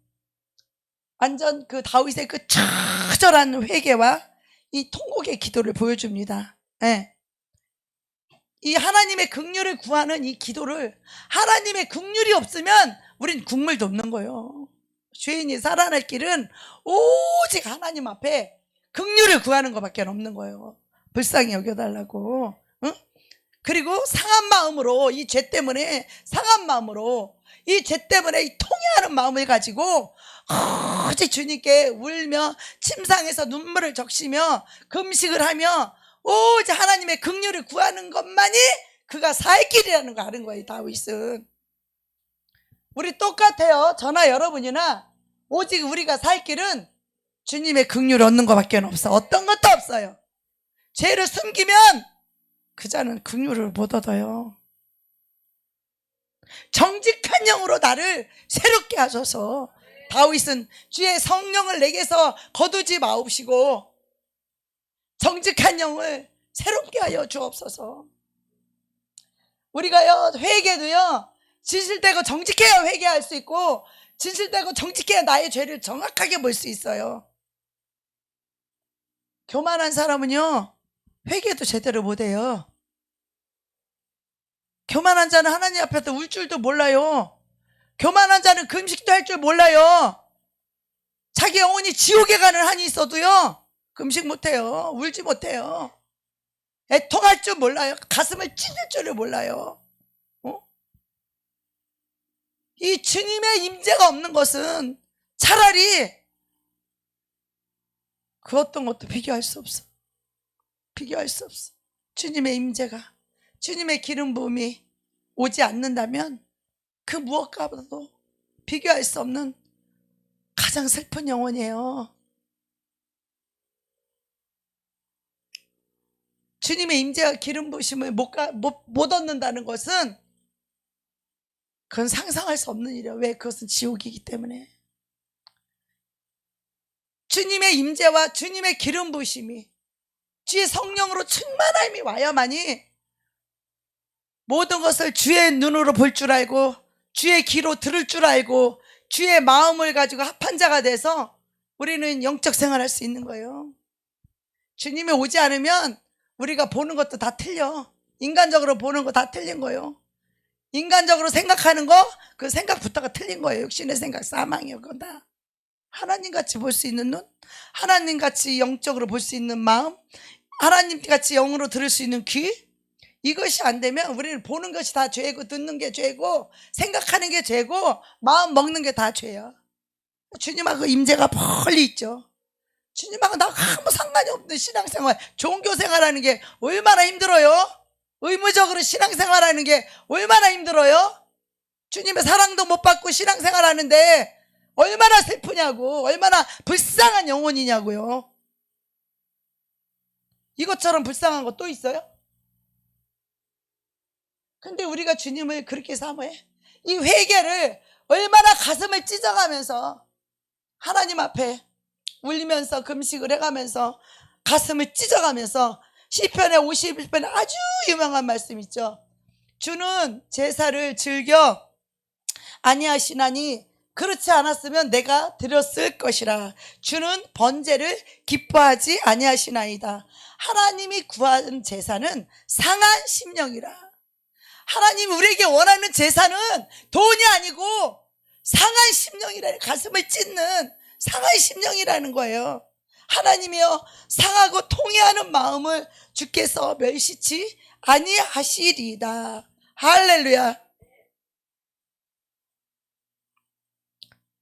완전 그 다윗의 그 처절한 회개와 이 통곡의 기도를 보여줍니다. 네. 이 하나님의 긍휼을 구하는 이 기도를, 하나님의 긍휼이 없으면 우린 국물도 없는 거예요. 죄인이 살아날 길은 오직 하나님 앞에 긍휼을 구하는 것밖에 없는 거예요. 불쌍히 여겨달라고. 그리고 상한 마음으로, 이 죄 때문에 상한 마음으로, 이 죄 때문에 이 통회하는 마음을 가지고 오직 주님께 울며 침상에서 눈물을 적시며 금식을 하며 오직 하나님의 긍휼을 구하는 것만이 그가 살 길이라는 거 아는 거예요. 다윗은. 우리 똑같아요. 저나 여러분이나 오직 우리가 살 길은 주님의 긍휼을 얻는 것밖에 없어. 어떤 것도 없어요. 죄를 숨기면 그 자는 긍휼을 못 얻어요. 정직한 영으로 나를 새롭게 하셔서, 다윗은 주의 성령을 내게서 거두지 마옵시고 정직한 영을 새롭게 하여 주옵소서. 우리가요, 회개도요, 진실되고 정직해야 회개할 수 있고, 진실되고 정직해야 나의 죄를 정확하게 볼 수 있어요. 교만한 사람은요, 회개도 제대로 못해요. 교만한 자는 하나님 앞에서 울 줄도 몰라요. 교만한 자는 금식도 할 줄 몰라요. 자기 영혼이 지옥에 가는 한이 있어도요, 금식 못해요. 울지 못해요. 애통할 줄 몰라요. 가슴을 찢을 줄을 몰라요. 이 주님의 임재가 없는 것은 차라리 그 어떤 것도 비교할 수 없어. 비교할 수 없어. 주님의 임재가, 주님의 기름 부음이 오지 않는다면 그 무엇과도 비교할 수 없는 가장 슬픈 영혼이에요. 주님의 임재와 기름 부으심을 못 얻는다는 것은 그건 상상할 수 없는 일이에요. 왜? 그것은 지옥이기 때문에. 주님의 임재와 주님의 기름 부으심이, 주의 성령으로 충만함이 와야만이 모든 것을 주의 눈으로 볼 줄 알고, 주의 귀로 들을 줄 알고, 주의 마음을 가지고 합한 자가 돼서 우리는 영적 생활할 수 있는 거예요. 주님이 오지 않으면 우리가 보는 것도 다 틀려. 인간적으로 보는 거 다 틀린 거예요. 인간적으로 생각하는 거, 그 생각부터가 틀린 거예요. 육신의 생각, 사망이요. 그건 다. 하나님같이 볼 수 있는 눈, 하나님같이 영적으로 볼 수 있는 마음, 하나님같이 영으로 들을 수 있는 귀, 이것이 안 되면 우리는 보는 것이 다 죄고, 듣는 게 죄고, 생각하는 게 죄고, 마음 먹는 게 다 죄야. 주님하고 임재가 멀리 있죠. 주님하고 나 아무 상관이 없는 신앙생활, 종교생활하는 게 얼마나 힘들어요? 의무적으로 신앙생활하는 게 얼마나 힘들어요? 주님의 사랑도 못 받고 신앙생활하는데 얼마나 슬프냐고, 얼마나 불쌍한 영혼이냐고요. 이것처럼 불쌍한 거 또 있어요? 근데 우리가 주님을 그렇게 사모해. 이 회개를 얼마나 가슴을 찢어가면서 하나님 앞에 울리면서 금식을 해가면서 가슴을 찢어가면서, 시편의 51편에 아주 유명한 말씀 있죠. 주는 제사를 즐겨 아니하시나니 그렇지 않았으면 내가 드렸을 것이라. 주는 번제를 기뻐하지 아니하시나이다. 하나님이 구하는 제사는 상한 심령이라. 하나님이 우리에게 원하는 제사는 돈이 아니고 상한 심령이라. 가슴을 찢는 상한 심령이라는 거예요. 하나님이여, 상하고 통회하는 마음을 주께서 멸시치 아니하시리이다. 할렐루야.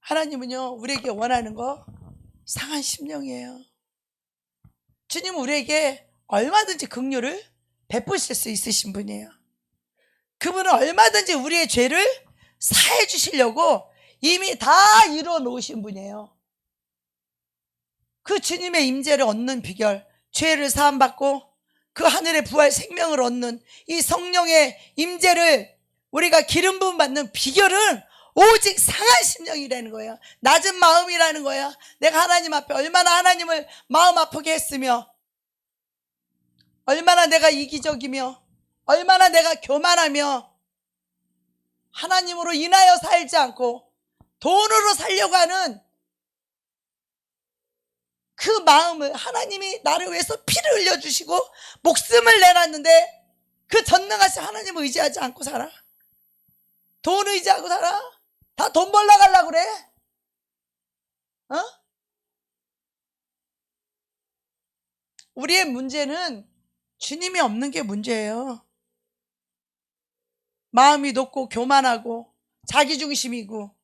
하나님은요, 우리에게 원하는 거 상한 심령이에요. 주님은 우리에게 얼마든지 긍휼을 베푸실 수 있으신 분이에요. 그분은 얼마든지 우리의 죄를 사해 주시려고 이미 다 이루어 놓으신 분이에요. 그 주님의 임재를 얻는 비결, 죄를 사함받고 그 하늘의 부활 생명을 얻는 이 성령의 임재를 우리가 기름 부음 받는 비결은 오직 상한 심령이라는 거예요. 낮은 마음이라는 거야. 내가 하나님 앞에 얼마나 하나님을 마음 아프게 했으며, 얼마나 내가 이기적이며, 얼마나 내가 교만하며 하나님으로 인하여 살지 않고 돈으로 살려고 하는 그 마음을, 하나님이 나를 위해서 피를 흘려주시고 목숨을 내놨는데 그 전능하신 하나님을 의지하지 않고 살아? 돈 의지하고 살아? 다 돈 벌러 가려고 그래? 우리의 문제는 주님이 없는 게 문제예요. 마음이 높고 교만하고 자기중심이고,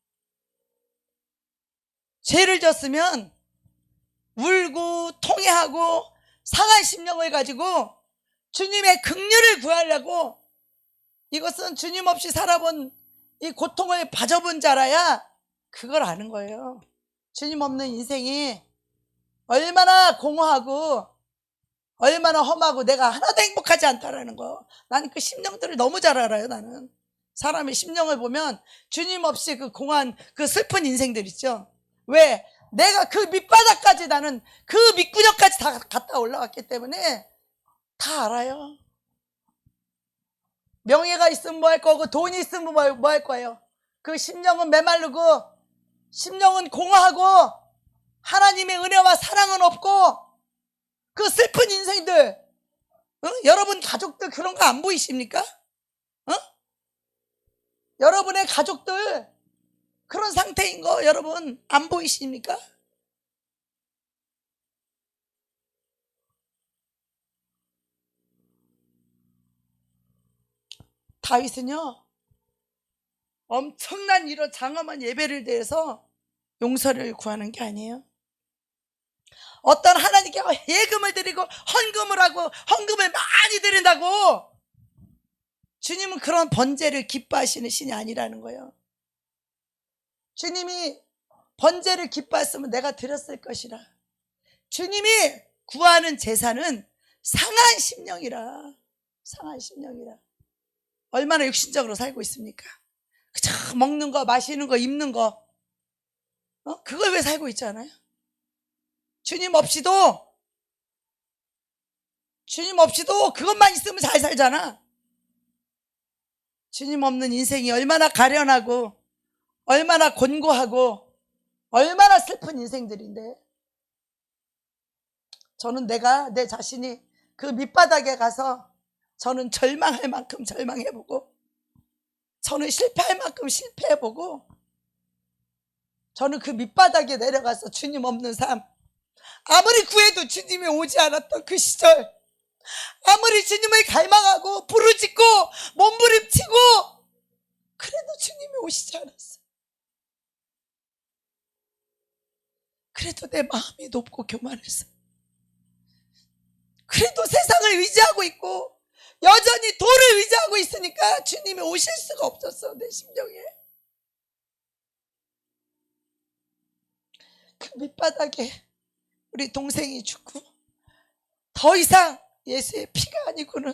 죄를 졌으면 울고 통회하고 상한 심령을 가지고 주님의 긍휼을 구하려고, 이것은 주님 없이 살아본 이 고통을 봐줘본 자라야 그걸 아는 거예요. 주님 없는 인생이 얼마나 공허하고 얼마나 험하고 내가 하나도 행복하지 않다라는 거, 나는 그 심령들을 너무 잘 알아요. 나는 사람의 심령을 보면 주님 없이 그 공허한 그 슬픈 인생들 있죠. 왜? 내가 그 밑바닥까지, 나는 그 밑구녕까지 다 갔다 올라왔기 때문에 다 알아요. 명예가 있으면 뭐 할 거고, 돈이 있으면 뭐 할 거예요. 그 심령은 메마르고 심령은 공허하고 하나님의 은혜와 사랑은 없고, 그 슬픈 인생들, 여러분 가족들 그런 거 안 보이십니까? 여러분의 가족들 그런 상태인 거 여러분 안 보이십니까? 다윗은요, 엄청난 이런 장엄한 예배를 드려서 용서를 구하는 게 아니에요. 어떤 하나님께 예금을 드리고 헌금을 하고 헌금을 많이 드린다고 주님은 그런 번제를 기뻐하시는 신이 아니라는 거예요. 주님이 번제를 기뻐했으면 내가 드렸을 것이라. 주님이 구하는 제사는 상한 심령이라. 상한 심령이라. 얼마나 육신적으로 살고 있습니까? 그저 먹는 거, 마시는 거, 입는 거, 그걸 왜 살고 있잖아요. 주님 없이도 그것만 있으면 잘 살잖아. 주님 없는 인생이 얼마나 가련하고 얼마나 곤고하고 얼마나 슬픈 인생들인데, 저는 내 자신이 그 밑바닥에 가서 저는 절망할 만큼 절망해보고, 저는 실패할 만큼 실패해보고, 저는 그 밑바닥에 내려가서 주님 없는 삶, 아무리 구해도 주님이 오지 않았던 그 시절, 아무리 주님을 갈망하고 부르짖고 몸부림치고 그래도 주님이 오시지 않았어요. 그래도 내 마음이 높고 교만해서, 그래도 세상을 의지하고 있고 여전히 돌을 의지하고 있으니까 주님이 오실 수가 없었어. 내 심령에. 그 밑바닥에 우리 동생이 죽고 더 이상 예수의 피가 아니고는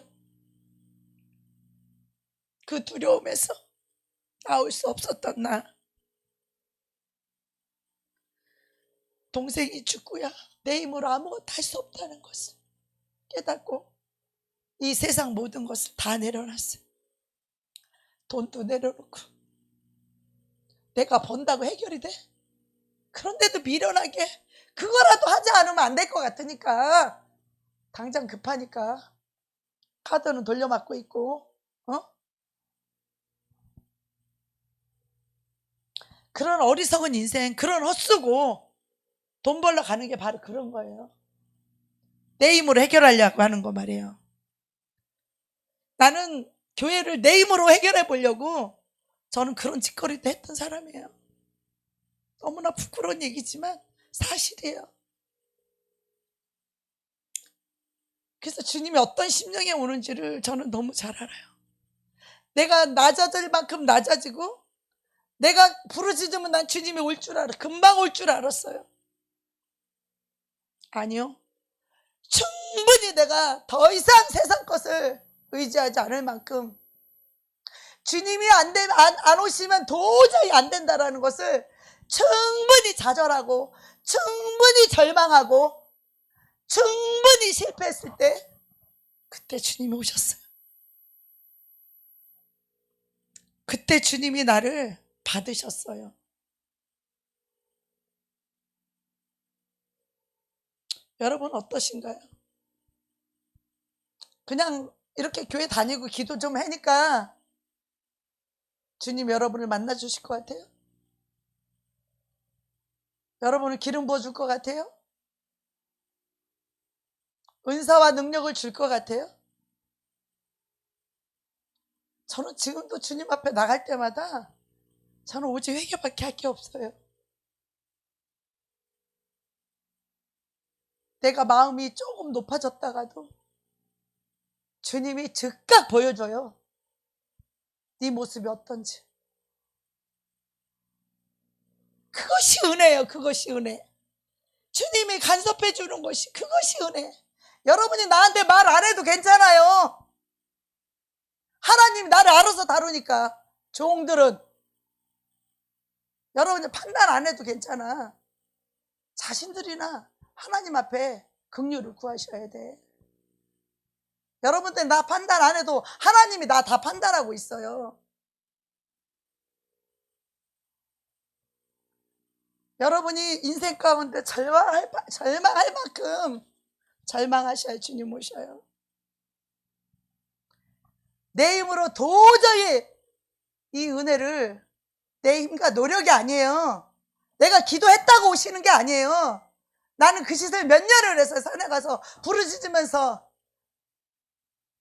그 두려움에서 나올 수 없었던 나, 동생이 죽고야 내 힘으로 아무것도 할 수 없다는 것을 깨닫고 이 세상 모든 것을 다 내려놨어요. 돈도 내려놓고, 내가 번다고 해결이 돼? 그런데도 미련하게 그거라도 하지 않으면 안 될 것 같으니까, 당장 급하니까 카드는 돌려막고 있고, 그런 어리석은 인생, 그런 헛수고 돈 벌러 가는 게 바로 그런 거예요. 내 힘으로 해결하려고 하는 거 말이에요. 나는 교회를 내 힘으로 해결해 보려고 저는 그런 짓거리도 했던 사람이에요. 너무나 부끄러운 얘기지만 사실이에요. 그래서 주님이 어떤 심령에 오는지를 저는 너무 잘 알아요. 내가 낮아질 만큼 낮아지고, 내가 부르짖으면 난 주님이 올 줄 알아. 금방 올 줄 알았어요. 아니요. 충분히 내가 더 이상 세상 것을 의지하지 않을 만큼 주님이 안 오시면 도저히 안 된다라는 것을 충분히 좌절하고 충분히 절망하고 충분히 실패했을 때 그때 주님이 오셨어요. 그때 주님이 나를 받으셨어요. 여러분 어떠신가요? 그냥 이렇게 교회 다니고 기도 좀 하니까 주님 여러분을 만나 주실 것 같아요? 여러분을 기름 부어 줄 것 같아요? 은사와 능력을 줄 것 같아요? 저는 지금도 주님 앞에 나갈 때마다 저는 오직 회개밖에 할 게 없어요. 내가 마음이 조금 높아졌다가도 주님이 즉각 보여줘요. 네 모습이 어떤지. 그것이 은혜예요. 그것이 은혜. 주님이 간섭해 주는 것이 그것이 은혜. 여러분이 나한테 말 안 해도 괜찮아요. 하나님이 나를 알아서 다루니까. 종들은 여러분이 판단 안 해도 괜찮아. 자신들이나 하나님 앞에 긍휼을 구하셔야 돼. 여러분들 나 판단 안 해도 하나님이 나 다 판단하고 있어요. 여러분이 인생 가운데 절망할 만큼 절망하셔야 주님 오셔요. 내 힘으로 도저히 이 은혜를 내 힘과 노력이 아니에요. 내가 기도했다고 오시는 게 아니에요. 나는 그 짓을 몇 년을 해서 산에 가서 부르짖으면서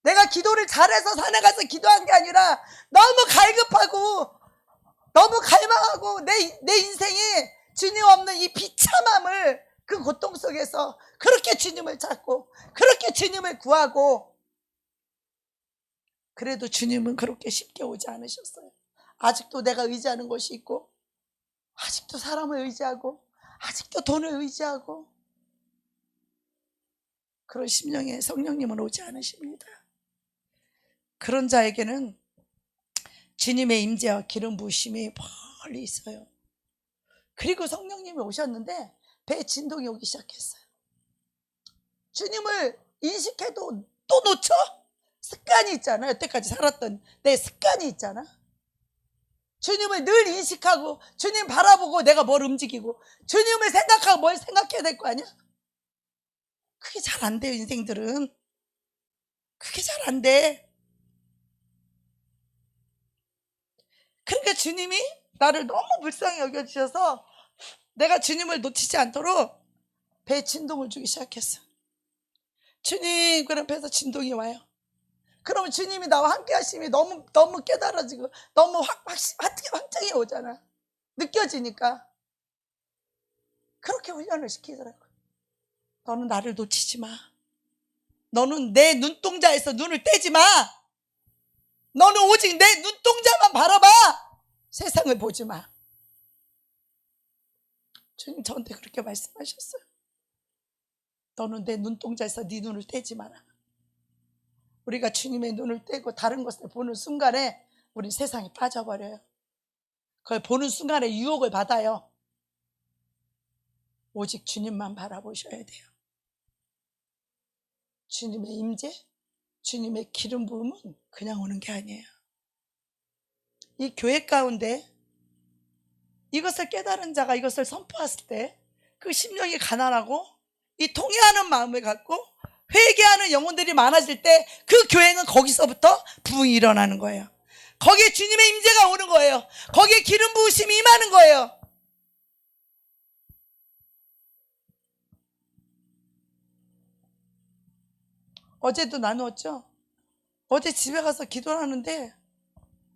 내가 기도를 잘해서 산에 가서 기도한 게 아니라 너무 갈급하고 너무 갈망하고 내 인생이 주님 없는 이 비참함을 그 고통 속에서 그렇게 주님을 찾고 그렇게 주님을 구하고 그래도 주님은 그렇게 쉽게 오지 않으셨어요. 아직도 내가 의지하는 것이 있고 아직도 사람을 의지하고 아직도 돈을 의지하고 그런 심령에 성령님은 오지 않으십니다. 그런 자에게는 주님의 임재와 기름 부으심이 멀리 있어요. 그리고 성령님이 오셨는데 배에 진동이 오기 시작했어요. 주님을 인식해도 또 놓쳐? 습관이 있잖아. 여태까지 살았던 내 습관이 있잖아. 주님을 늘 인식하고 주님 바라보고 내가 뭘 움직이고 주님을 생각하고 뭘 생각해야 될 거 아니야? 그게 잘 안 돼요. 인생들은 그게 잘 안 돼. 그러니까 주님이 나를 너무 불쌍히 여겨주셔서 내가 주님을 놓치지 않도록 배에 진동을 주기 시작했어. 주님, 그럼 배에서 진동이 와요. 그러면 주님이 나와 함께 하심이 너무 깨달아지고 너무 확증이 오잖아. 느껴지니까. 그렇게 훈련을 시키더라고요. 너는 나를 놓치지 마. 너는 내 눈동자에서 눈을 떼지 마. 너는 오직 내 눈동자만 바라봐. 세상을 보지 마. 주님 저한테 그렇게 말씀하셨어요. 너는 내 눈동자에서 네 눈을 떼지 마라. 우리가 주님의 눈을 떼고 다른 것을 보는 순간에 우리 세상에 빠져버려요. 그걸 보는 순간에 유혹을 받아요. 오직 주님만 바라보셔야 돼요. 주님의 임재, 주님의 기름 부음은 그냥 오는 게 아니에요. 이 교회 가운데 이것을 깨달은 자가 이것을 선포했을 때 그 심령이 가난하고 이 통회하는 마음을 갖고 회개하는 영혼들이 많아질 때 그 교회는 거기서부터 부흥이 일어나는 거예요. 거기에 주님의 임재가 오는 거예요. 거기에 기름 부으심이 임하는 거예요. 어제도 나누었죠. 어제 집에 가서 기도를 하는데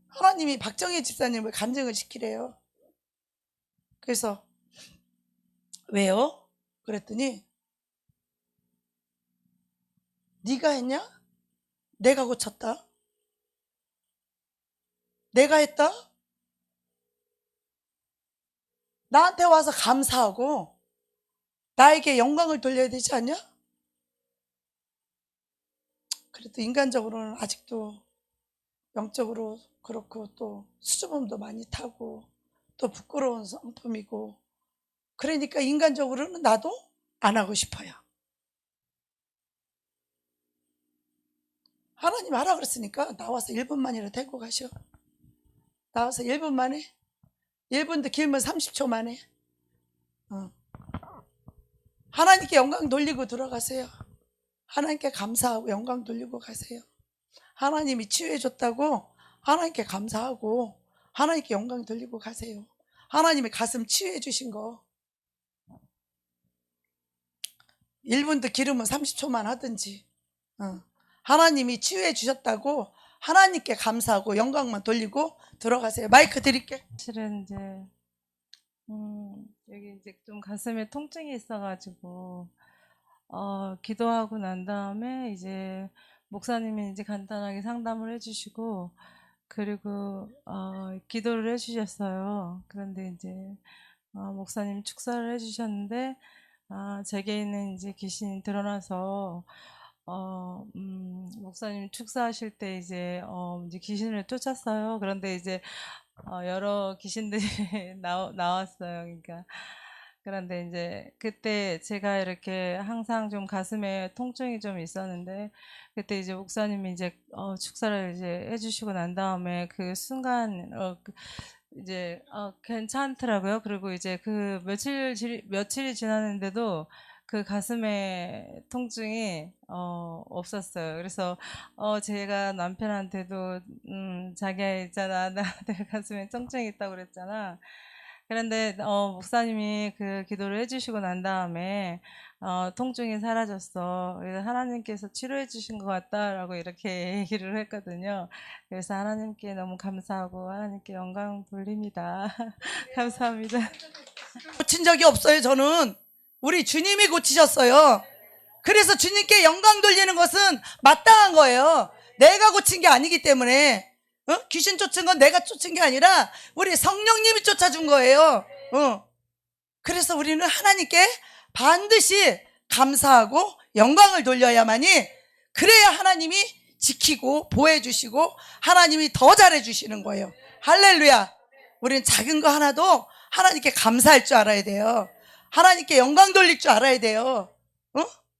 하나님이 박정희 집사님을 간증을 시키래요. 그래서 왜요? 그랬더니 네가 했냐? 내가 고쳤다. 내가 했다. 나한테 와서 감사하고 나에게 영광을 돌려야 되지 않냐? 그래도 인간적으로는 아직도 영적으로 그렇고 또 수줍음도 많이 타고 또 부끄러운 성품이고, 그러니까 인간적으로는 나도 안 하고 싶어요. 하나님 하라 그랬으니까 나와서 1분만이라도 데리고 가셔. 나와서 1분 만에, 1분도 길면 30초 만에 하나님께 영광 돌리고 들어가세요. 하나님께 감사하고 영광 돌리고 가세요. 하나님이 치유해 줬다고 하나님께 감사하고 하나님께 영광 돌리고 가세요. 하나님의 가슴 치유해 주신 거 1분도 기르면 30초만 하든지 하나님이 치유해 주셨다고 하나님께 감사하고 영광만 돌리고 들어가세요. 마이크 드릴게. 실은 이제 여기 이제 좀 가슴에 통증이 있어가지고 기도하고 난 다음에 이제 목사님이 이제 간단하게 상담을 해주시고, 그리고 기도를 해주셨어요. 그런데 이제 목사님 축사를 해주셨는데 제게 있는 이제 귀신이 드러나서 목사님 축사하실 때 이제 귀신을 쫓았어요. 그런데 이제 여러 귀신들이 나왔어요. 그러니까 그런데 이제 그때 제가 이렇게 항상 좀 가슴에 통증이 좀 있었는데, 그때 이제 목사님이 이제 축사를 이제 해주시고 난 다음에 그 순간 이제 괜찮더라고요. 그리고 이제 그 며칠이 지났는데도 그 가슴에 통증이 없었어요. 그래서 제가 남편한테도 자기야 있잖아, 나 내 가슴에 통증이 있다고 그랬잖아. 그런데 목사님이 그 기도를 해주시고 난 다음에 통증이 사라졌어. 그래서 하나님께서 치료해 주신 것 같다라고 이렇게 얘기를 했거든요. 그래서 하나님께 너무 감사하고 하나님께 영광 돌립니다. 감사합니다. 고친 적이 없어요. 저는 우리 주님이 고치셨어요. 그래서 주님께 영광 돌리는 것은 마땅한 거예요. 내가 고친 게 아니기 때문에. 귀신 쫓은 건 내가 쫓은 게 아니라 우리 성령님이 쫓아준 거예요. 그래서 우리는 하나님께 반드시 감사하고 영광을 돌려야만이, 그래야 하나님이 지키고 보호해 주시고 하나님이 더 잘해 주시는 거예요. 할렐루야. 우리는 작은 거 하나도 하나님께 감사할 줄 알아야 돼요. 하나님께 영광 돌릴 줄 알아야 돼요.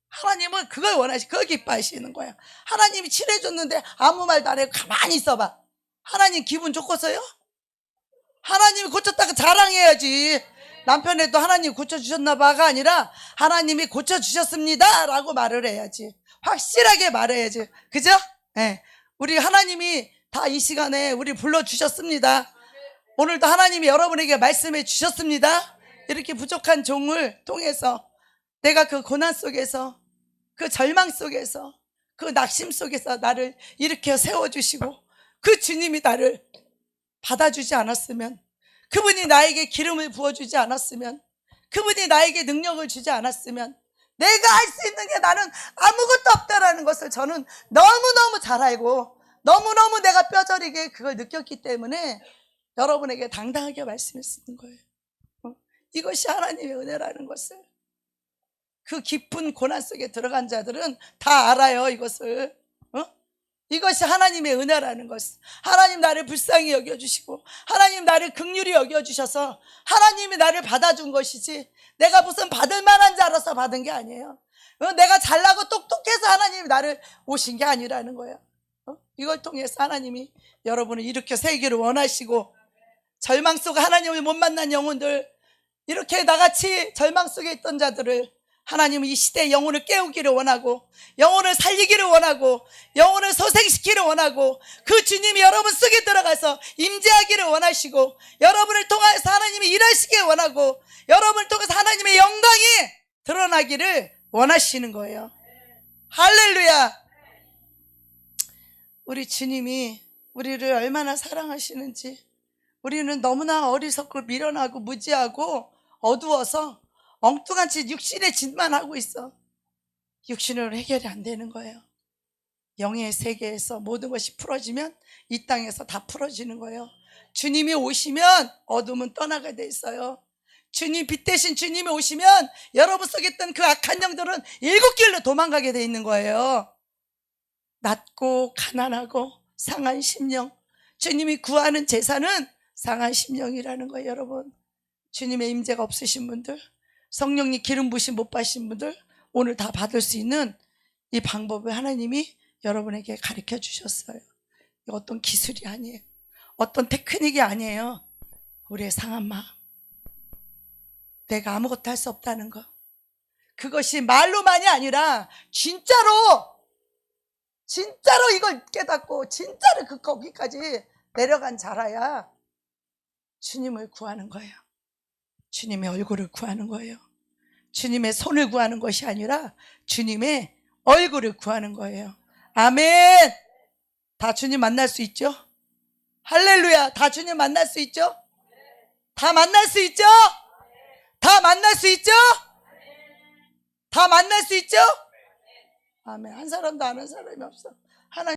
하나님은 그걸 원하시, 그걸 기뻐하시는 거예요. 하나님이 칠해줬는데 아무 말도 안 하고 가만히 있어봐. 하나님 기분 좋겠어요? 하나님이 고쳤다고 자랑해야지. 남편에도 하나님 고쳐주셨나 봐가 아니라 하나님이 고쳐주셨습니다 라고 말을 해야지. 확실하게 말해야지. 그죠? 네. 우리 하나님이 다 이 시간에 우리 불러주셨습니다. 오늘도 하나님이 여러분에게 말씀해 주셨습니다. 이렇게 부족한 종을 통해서 내가 그 고난 속에서, 그 절망 속에서, 그 낙심 속에서 나를 일으켜 세워주시고, 그 주님이 나를 받아주지 않았으면, 그분이 나에게 기름을 부어주지 않았으면, 그분이 나에게 능력을 주지 않았으면 내가 할 수 있는 게 나는 아무것도 없다라는 것을 저는 너무너무 잘 알고 너무너무 내가 뼈저리게 그걸 느꼈기 때문에 여러분에게 당당하게 말씀했는 거예요. 이것이 하나님의 은혜라는 것을. 그 깊은 고난 속에 들어간 자들은 다 알아요, 이것을. 이것이 하나님의 은혜라는 것을. 하나님 나를 불쌍히 여겨주시고 하나님 나를 긍휼히 여겨주셔서 하나님이 나를 받아준 것이지, 내가 무슨 받을 만한 자라서 받은 게 아니에요. 내가 잘나고 똑똑해서 하나님이 나를 오신 게 아니라는 거예요. 이걸 통해서 하나님이 여러분을 일으켜 세기를 원하시고, 절망 속에 하나님을 못 만난 영혼들, 이렇게 나같이 절망 속에 있던 자들을 하나님은 이 시대의 영혼을 깨우기를 원하고, 영혼을 살리기를 원하고, 영혼을 소생시키기를 원하고, 그 주님이 여러분 속에 들어가서 임재하기를 원하시고, 여러분을 통해서 하나님이 일하시길 원하고, 여러분을 통해서 하나님의 영광이 드러나기를 원하시는 거예요. 할렐루야. 우리 주님이 우리를 얼마나 사랑하시는지. 우리는 너무나 어리석고 미련하고 무지하고 어두워서 엉뚱한 짓, 육신의 짓만 하고 있어. 육신으로 해결이 안 되는 거예요. 영의 세계에서 모든 것이 풀어지면 이 땅에서 다 풀어지는 거예요. 주님이 오시면 어둠은 떠나게 돼 있어요. 주님, 빛 대신 주님이 오시면 여러분 속에 있던 그 악한 영들은 7길로 도망가게 돼 있는 거예요. 낮고 가난하고 상한 심령, 주님이 구하는 제사는 상한 심령이라는 거예요. 여러분, 주님의 임재가 없으신 분들, 성령님 기름 부심 못 받으신 분들, 오늘 다 받을 수 있는 이 방법을 하나님이 여러분에게 가르쳐 주셨어요. 어떤 기술이 아니에요. 어떤 테크닉이 아니에요. 우리의 상한 마음, 내가 아무것도 할 수 없다는 거, 그것이 말로만이 아니라 진짜로 이걸 깨닫고 진짜로 거기까지 내려간 자라야 주님을 구하는 거예요. 주님의 얼굴을 구하는 거예요. 주님의 손을 구하는 것이 아니라 주님의 얼굴을 구하는 거예요. 아멘. 다 주님 만날 수 있죠? 할렐루야. 다 주님 만날 수 있죠? 다 만날 수 있죠? 다 만날 수 있죠? 다 만날 수 있죠? 아멘. 한 사람도 아는 사람이 없어. 하나님